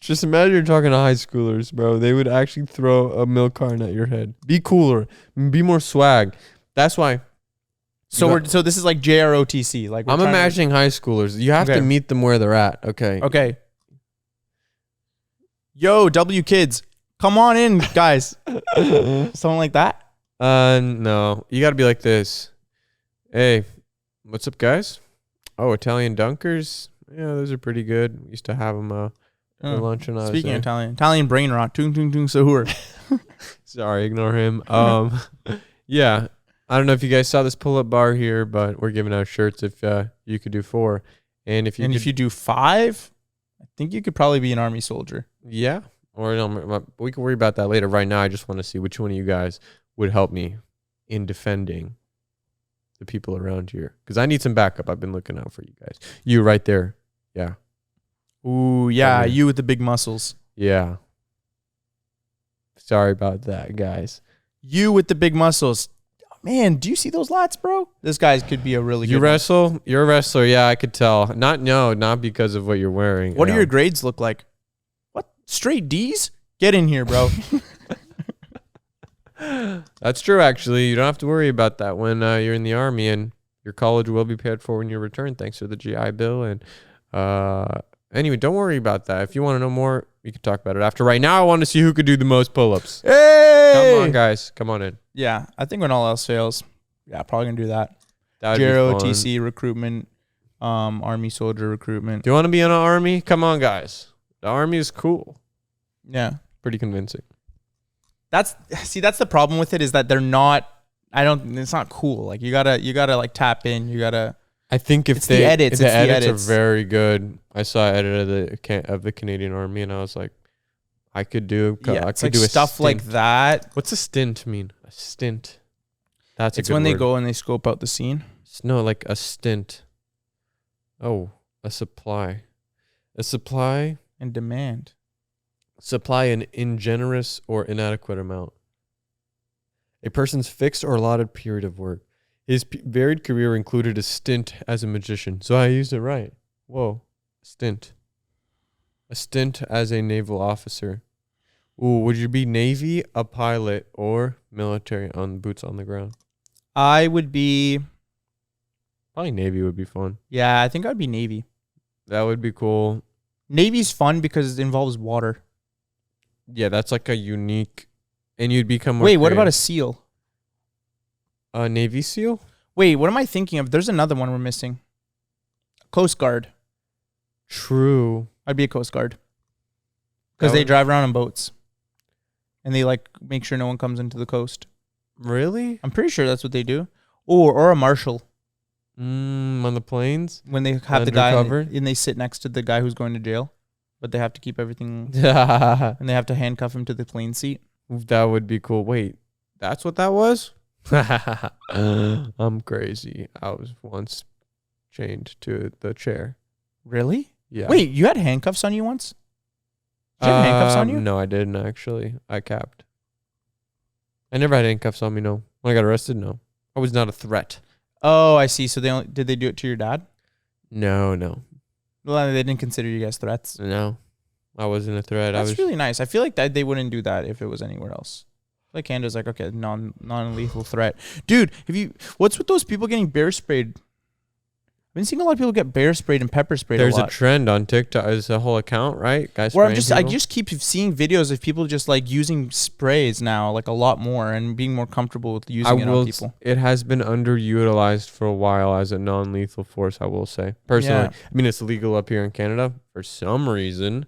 Just imagine you're talking to high schoolers, bro. They would actually throw a milk carton at your head. Be cooler. Be more swag. That's why. So this is like JROTC. Like I'm imagining high schoolers. You have to meet them where they're at. Okay. Okay. Yo, W kids. Come on in, guys. Something like that? No. You got to be like this. Hey, what's up, guys? Oh, Italian dunkers? Yeah, those are pretty good. We used to have them for lunch when I was Speaking there. of Italian brain rot. Tung tung tung sahur. Sorry, ignore him. Yeah. I don't know if you guys saw this pull-up bar here, but we're giving out shirts if you could do 4. And if you do 5, I think you could probably be an army soldier. Yeah. Or we can worry about that later. Right now, I just want to see which one of you guys would help me in defending the people around here. Because I need some backup. I've been looking out for you guys. You right there. Yeah. Ooh, yeah. You with the big muscles. Yeah. Sorry about that, guys. You with the big muscles. Man, do you see those lats, bro? This guy could be a really good You wrestle? One. You're a wrestler. Yeah, I could tell. Not because of what you're wearing. What do your grades look like? What? Straight D's? Get in here, bro. That's true, actually. You don't have to worry about that when you're in the Army, and your college will be paid for when you return, thanks to the GI Bill. And anyway, don't worry about that. If you want to know more, we can talk about it after. Right now, I want to see who could do the most pull-ups. Hey! Come on, guys. Come on in. Yeah, I think when all else fails, probably going to do that. Giro, TC, recruitment, Army soldier recruitment. Do you want to be in an Army? Come on, guys. The Army is cool. Yeah. Pretty convincing. That's the problem with it is that they're not, it's not cool. Like you gotta like tap in. I think if the edits are very good. I saw an edit of the Canadian Army, and I was like, I could do. Yeah, I it's could like do a stuff stint. like that. What's a stint mean? A stint. It's when word. they go and they scope out the scene. No, like a stint. Oh, a supply. A supply and demand. Supply an ingenerous or inadequate amount. A person's fixed or allotted period of work. His varied career included a stint as a magician. So I used it right. Whoa. Stint. A stint as a naval officer. Ooh, would you be Navy, a pilot, or military on boots on the ground? I would be... Probably Navy would be fun. Yeah, I think I'd be Navy. That would be cool. Navy's fun because it involves water. Yeah, that's like a unique... And you'd become... Wait, what about a SEAL? A Navy SEAL? Wait, what am I thinking of? There's another one we're missing. Coast Guard. True. I'd be a Coast Guard. Because they drive around on boats. And they like make sure no one comes into the coast. Really? I'm pretty sure that's what they do. Or a marshal. On the planes? When they have the guy and they sit next to the guy who's going to jail. But they have to keep everything. And they have to handcuff him to the plane seat. That would be cool. Wait, that's what that was? I'm crazy. I was once chained to the chair. Really? Yeah. Wait, you had handcuffs on you once? Did you have handcuffs on you? No, I didn't actually. I capped. I never had handcuffs on me, no. When I got arrested, no. I was not a threat. Oh, I see. So did they do it to your dad? No. Well, they didn't consider you guys threats. No. I wasn't a threat. That's really nice. I feel like that they wouldn't do that if it was anywhere else. Like Canada's like, okay, non-lethal threat. Dude, what's with those people getting bear sprayed? I've been seeing a lot of people get bear sprayed and pepper sprayed. There's a trend on TikTok. There's a whole account, right? Guys, I just keep seeing videos of people just like using sprays now, like a lot more, and being more comfortable with using it on people. It has been underutilized for a while as a non-lethal force, I will say. Personally, yeah. I mean, it's legal up here in Canada for some reason,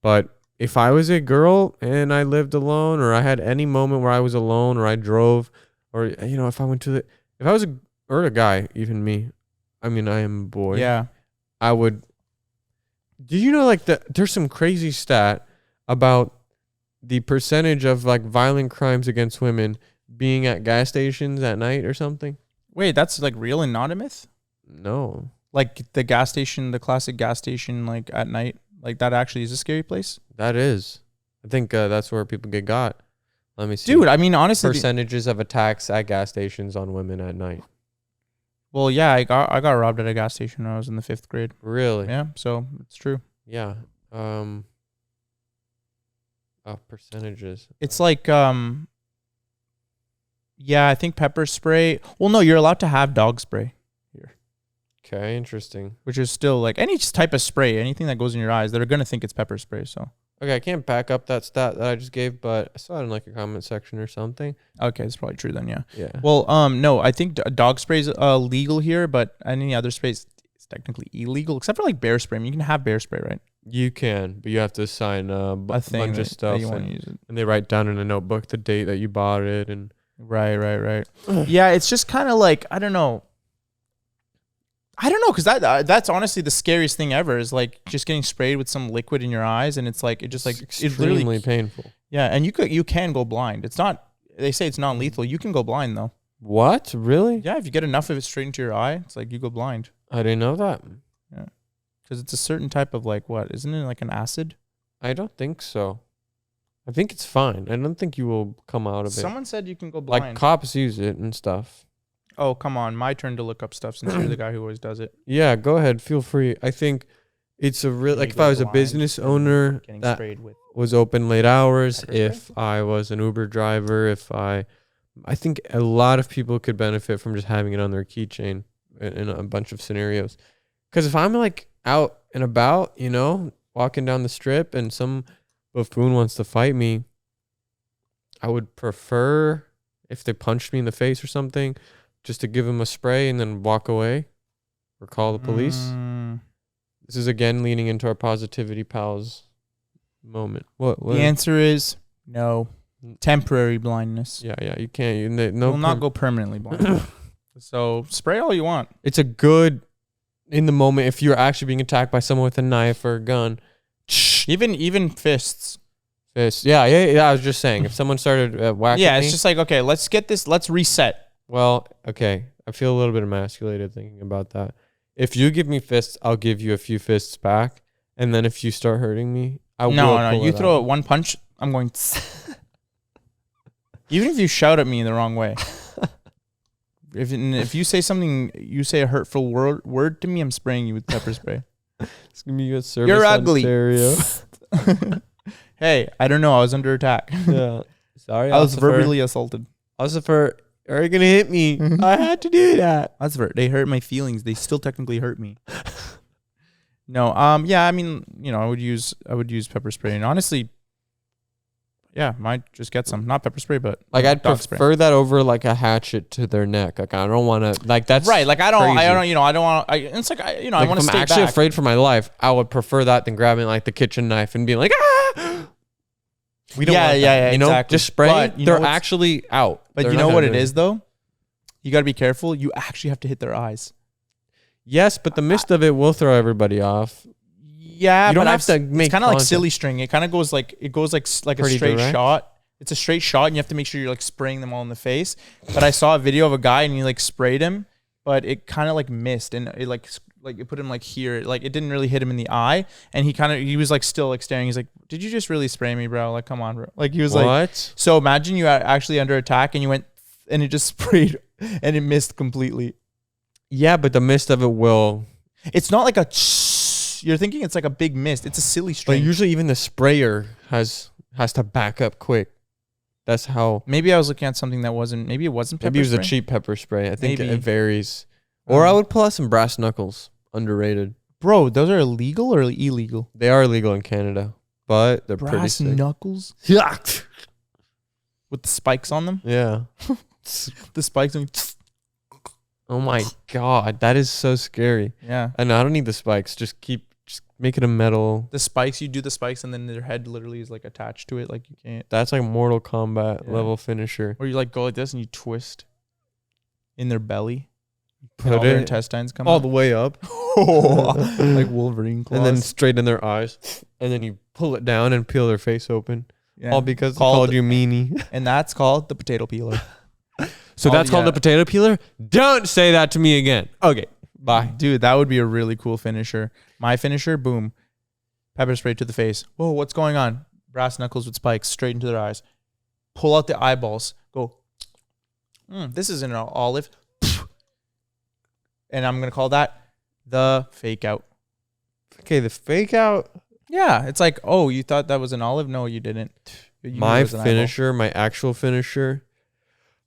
but if I was a girl and I lived alone, or I had any moment where I was alone, or I drove, or if I went to if I was a guy, even me. I mean, I am a boy. Yeah. I would. Do you know, like, there's some crazy stat about the percentage of, like, violent crimes against women being at gas stations at night or something? Wait, that's, like, real and not a myth? No. Like, the gas station, the classic gas station, like, at night? Like, that actually is a scary place? That is. I think that's where people get got. Let me see. Dude, I mean, honestly. Percentages of attacks at gas stations on women at night. Well, yeah, I got robbed at a gas station when I was in the 5th grade. Really? Yeah, so it's true. Yeah. Percentages. It's like, yeah, I think pepper spray. Well, no, you're allowed to have dog spray here. Okay, interesting. Which is still like any type of spray, anything that goes in your eyes, they're going to think it's pepper spray, so. Okay, I can't back up that stat that I just gave, but I saw it in like a comment section or something. Okay, it's probably true then, yeah. Yeah. Well, no, I think dog spray is legal here, but any other sprays, technically illegal, except for like bear spray. You can have bear spray, right? You can, but you have to sign a bunch of stuff, and they write down in a notebook the date that you bought it, and right. Yeah, it's just kind of like I don't know, because that's honestly the scariest thing ever is like just getting sprayed with some liquid in your eyes, and it's like it's extremely painful. Yeah, and you can go blind. It's not. They say it's non-lethal. You can go blind though. What? Really? Yeah, if you get enough of it straight into your eye, it's like you go blind. I didn't know that. Yeah. Because it's a certain type of like what? Isn't it like an acid? I don't think so. I think it's fine. I don't think you will come out of it. Someone said you can go blind. Like cops use it and stuff. Oh, come on. My turn to look up stuff since you're the guy who always does it. Yeah, go ahead. Feel free. I think it's a real, like if I was a business owner that was open late hours, if I was an Uber driver, I think a lot of people could benefit from just having it on their keychain in a bunch of scenarios. Because if I'm like out and about, walking down the strip and some buffoon wants to fight me, I would prefer if they punched me in the face or something, just to give him a spray and then walk away or call the police. This is again leaning into our positivity pals moment. What? The answer is no. Temporary blindness. Yeah, you can't. You will not go permanently blind. So spray all you want. It's a good in the moment if you're actually being attacked by someone with a knife or a gun. Even fists. Fists. Yeah. I was just saying if someone started whacking. Yeah, it's just like okay, let's get this. Let's reset. Well, okay. I feel a little bit emasculated thinking about that. If you give me fists, I'll give you a few fists back, and then if you start hurting me, I will. No. You throw it one punch, I'm going. Even if you shout at me in the wrong way. If you say something, you say a hurtful word to me, I'm spraying you with pepper spray. It's gonna be a service. You're ugly. Ontario. Hey, I don't know. I was under attack. Yeah. Sorry. I was verbally assaulted. Lucifer, are you gonna hit me? I had to do that. Lucifer, they hurt my feelings. They still technically hurt me. No. Yeah. I mean, I would use pepper spray, and honestly. Yeah, might just get some. Not pepper spray, but like I'd prefer that over like a hatchet to their neck. Like I don't want to like that's right. Like I don't want. It's like I want to stay back. I'm actually afraid for my life. I would prefer that than grabbing like the kitchen knife and being like ah. We don't. Yeah. Exactly. Just spray. But they're actually out. But you know what it is though. You got to be careful. You actually have to hit their eyes. Yes, but the mist of it will throw everybody off. Yeah, you don't have to make it's kind of like silly string. It kind of goes like a straight shot. It's a straight shot, and you have to make sure you're like spraying them all in the face. But I saw a video of a guy, and he like sprayed him, but it kind of like missed, and it like it put him like here, like it didn't really hit him in the eye, and he was like still like staring. He's like, "Did you just really spray me, bro? Like, come on, bro." Like he was like, so imagine you are actually under attack, and you went, and it just sprayed, and it missed completely. Yeah, but the mist of it will. It's not like a. You're thinking it's like a big mist. It's a silly string. But usually even the sprayer has to back up quick. That's how. Maybe I was looking at something that wasn't. Maybe it wasn't pepper spray. Maybe it was a cheap pepper spray. I think it varies. Or I would pull out some brass knuckles. Underrated. Bro, those are illegal or illegal? They are illegal in Canada, but they're pretty sick. Brass knuckles? Yeah. With the spikes on them? Yeah. The spikes. Oh my God. That is so scary. Yeah. And I don't need the spikes. Just make it a metal. The spikes, you do the spikes and then their head literally is like attached to it. Like you can't. That's like Mortal Kombat level finisher. Or you like go like this and you twist in their belly. Put all their intestines come all the way up. Like Wolverine claws. And then straight in their eyes. And then you pull it down and peel their face open. Yeah. All because they called you meanie. And that's called the potato peeler. So that's called the potato peeler? Don't say that to me again. Okay. Bye. Dude, that would be a really cool finisher. My finisher, boom. Pepper spray to the face. Whoa, what's going on? Brass knuckles with spikes straight into their eyes. Pull out the eyeballs. Go. This is an olive. And I'm going to call that the fake out. Okay, the fake out? Yeah, it's like, oh, you thought that was an olive? No, you didn't. My finisher, my actual finisher,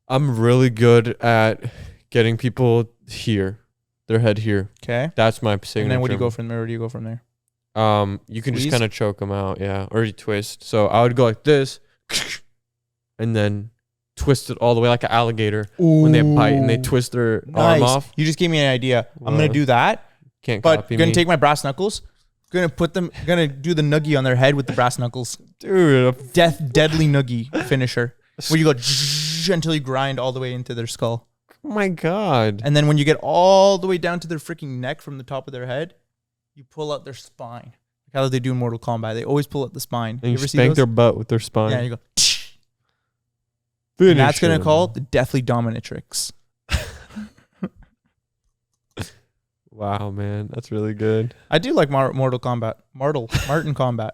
I'm really good at getting people here. Their head here. Okay. That's my signature. And then where do you go from there? You can just kind of choke them out, yeah. Or you twist. So I would go like this and then twist it all the way like an alligator. When they bite and they twist their arm off. You just gave me an idea. What? I'm going to do that. Can't but copy gonna me. take my brass knuckles, gonna do the noogie on their head with the brass knuckles. Dude, Deadly noogie finisher. Where you go until you grind all the way into their skull. oh my God. And then when you get all the way down to their freaking neck from the top of their head, you pull out their spine. Like how they do in Mortal Kombat. They always pull out the spine. And you spank their butt with their spine. Yeah, you go. And that's going to call the Deathly Dominatrix. Wow, man. That's really good. I do like Mortal Kombat. Martin Kombat.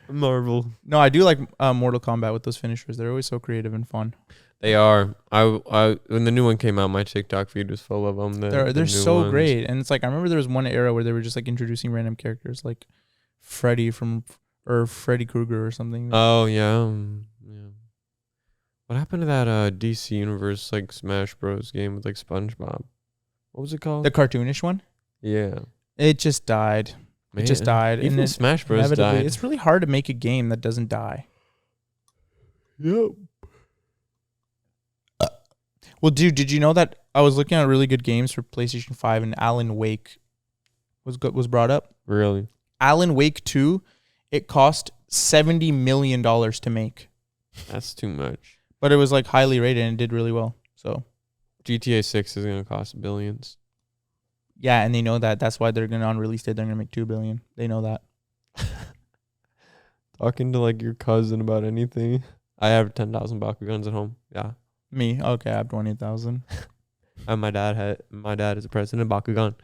Marvel. No, I do like Mortal Kombat with those finishers. They're always so creative and fun. They are. I when the new one came out, my TikTok feed was full of them. They're so ones. Great. And it's like, I remember there was one era where they were just like introducing random characters like Freddy Krueger or something. Oh, yeah. What happened to that DC Universe like Smash Bros game with like SpongeBob? What was it called? The cartoonish one? Yeah. It just died. Man, it just died. Even and Smash Bros died. It's really hard to make a game that doesn't die. Yep. Well, dude, did you know that I was looking at really good games for PlayStation 5 and Alan Wake was brought up? Really? Alan Wake 2, it cost $70 million to make. That's too much. But it was like highly rated and did really well. So GTA 6 is going to cost billions. Yeah, and they know that. That's why they're going to, on release date, they're going to make $2 billion. They know that. Talking to like your cousin about anything. I have 10,000 Bakugans at home. Yeah. Me? Okay, I have 20,000. And my dad is a president of Bakugan.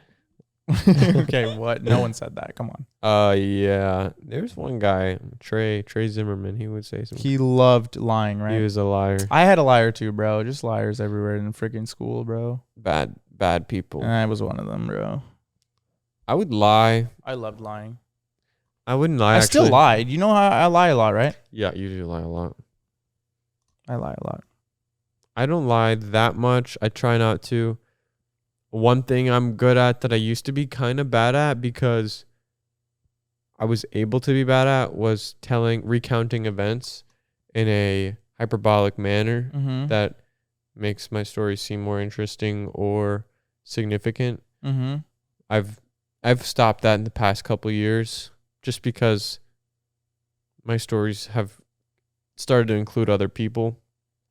Okay, what? No one said that. Come on. Yeah. There's one guy, Trey Zimmerman. He would say something. He loved lying, right? He was a liar. I had a liar too, bro. Just liars everywhere in freaking school, bro. Bad people. And I was one of them, bro. I would lie. I loved lying. I wouldn't lie. I still lied. You know how I lie a lot, right? Yeah, you do lie a lot. I lie a lot. I don't lie that much. I try not to. One thing I'm good at that I used to be kind of bad at because I was able to be bad at was recounting events in a hyperbolic manner that makes my story seem more interesting or significant. Mm-hmm. I've stopped that in the past couple of years just because my stories have started to include other people.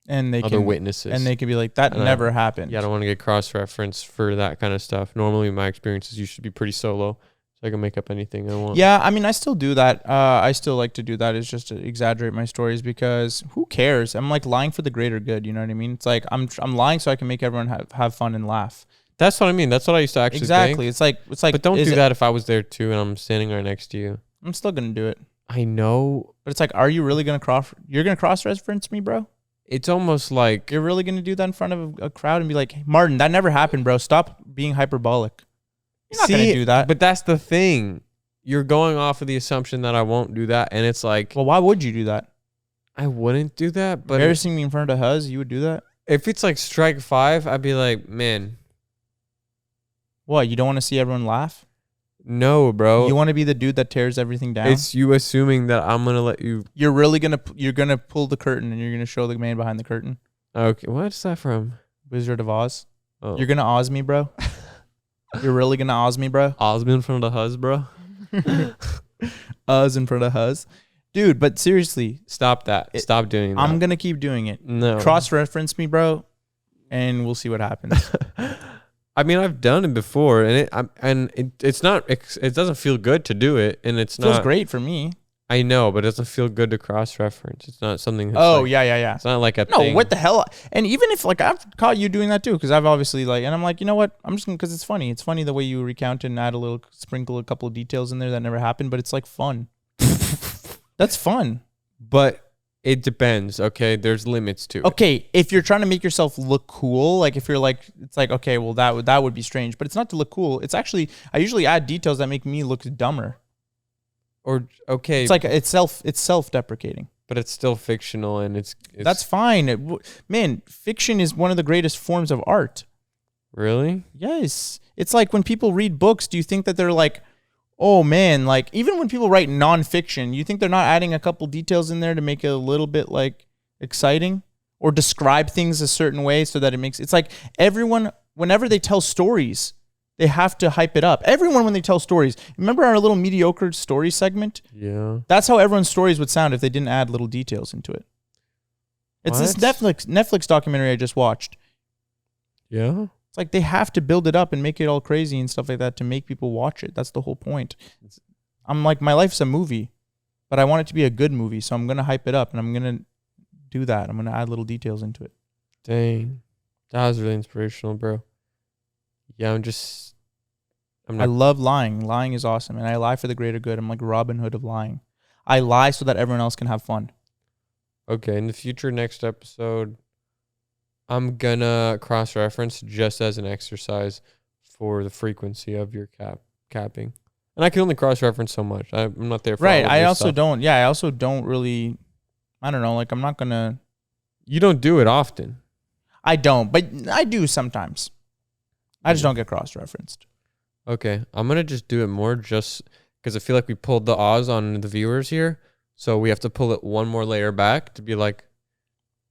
And other witnesses. And they can be like, that never happened. Yeah, I don't want to get cross-referenced for that kind of stuff. Normally, my experiences used to be pretty solo, so I can make up anything I want. Yeah, I mean, I still do that. I still like to do that. It's just to exaggerate my stories because who cares? I'm like lying for the greater good. You know what I mean? It's like I'm lying so I can make everyone have fun and laugh. That's what I mean. That's what I used to actually exactly. think. It's like. But don't do that if I was there too and I'm standing right next to you. I'm still gonna do it. I know, but it's like, are you really gonna cross-reference me, bro? It's almost like you're really going to do that in front of a crowd and be like, hey, Martin, that never happened, bro. Stop being hyperbolic. You're not going to do that. But that's the thing. You're going off of the assumption that I won't do that. And it's like, well, why would you do that? I wouldn't do that. But embarrassing me in front of Huz, you would do that? If it's like strike 5, I'd be like, man. What? You don't want to see everyone laugh? No, bro. You want to be the dude that tears everything down? It's you assuming that I'm going to let you. You're going to pull the curtain and you're going to show the man behind the curtain. Okay. What's that from? Wizard of Oz. Oh. You're going to Oz me, bro? You're really going to Oz me, bro? Oz me in front of the Huz, bro? Oz in front of Huz. Dude, but seriously. Stop that. Stop doing that. I'm going to keep doing it. No. Cross-reference me, bro, and we'll see what happens. I mean, I've done it before, and it's not. It doesn't feel good to do it, and it feels great for me. I know, but it doesn't feel good to cross-reference. It's not something. That's yeah. It's not like a no. thing. What the hell? And even if like I've caught you doing that too, because I've obviously and I'm like, you know what? I'm just gonna because it's funny. It's funny the way you recount and sprinkle a couple of details in there that never happened, but it's like fun. That's fun. But it depends, okay? There's limits to it. Okay, if you're trying to make yourself look cool, like if you're like, it's like, okay, well, that would be strange. But it's not to look cool. It's actually, I usually add details that make me look dumber. Or, okay. It's like, it's self-deprecating. But it's still fictional and it's that's fine. Man, fiction is one of the greatest forms of art. Really? Yes. It's like when people read books, do you think that they're like, oh man, like even when people write nonfiction, you think they're not adding a couple details in there to make it a little bit like exciting or describe things a certain way so that it's like everyone, whenever they tell stories, They have to hype it up. Everyone, when they tell stories, remember our little mediocre story segment? Yeah. That's how everyone's stories would sound if they didn't add little details into it. It's this Netflix documentary I just watched. Yeah. It's like they have to build it up and make it all crazy and stuff like that to make people watch it. That's the whole point. I'm like, my life's a movie, but I want it to be a good movie, so I'm going to hype it up, and I'm going to do that. I'm going to add little details into it. Dang. That was really inspirational, bro. Yeah, I love lying. Lying is awesome, and I lie for the greater good. I'm like Robin Hood of lying. I lie so that everyone else can have fun. Okay, in the future, next episode, I'm gonna cross-reference just as an exercise for the frequency of your capping. And I can only cross-reference so much. I'm not there for right. all of I this also stuff. don't. Yeah, I also don't really. I don't know. Like, I'm not gonna. You don't do it often. I don't, but I do sometimes. I just don't get cross-referenced. Okay, I'm gonna just do it more, just because I feel like we pulled the Oz on the viewers here, so we have to pull it one more layer back to be like,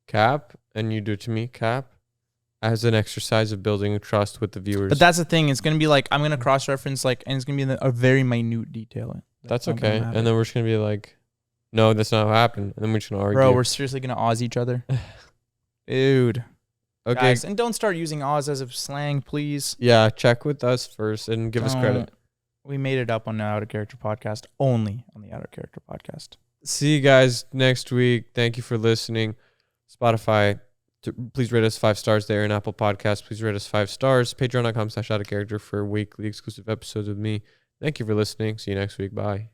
cap, and you do it to me, cap, as an exercise of building trust with the viewers. But that's the thing. It's going to be like, I'm going to cross-reference, like, and it's going to be in a very minute detail. That's okay. And then we're just going to be like, no, that's not what happened. And then we're just going to argue. Bro, we're seriously going to Oz each other. Dude. Okay. Guys, and don't start using Oz as a slang, please. Yeah, check with us first and give us credit. We made it up on the Out of Character podcast, only on the Out of Character podcast. See you guys next week. Thank you for listening. Spotify, please rate us 5 stars there. In Apple Podcasts, please rate us 5 stars. Patreon.com/outofcharacter for weekly exclusive episodes with me. Thank you for listening. See you next week. Bye.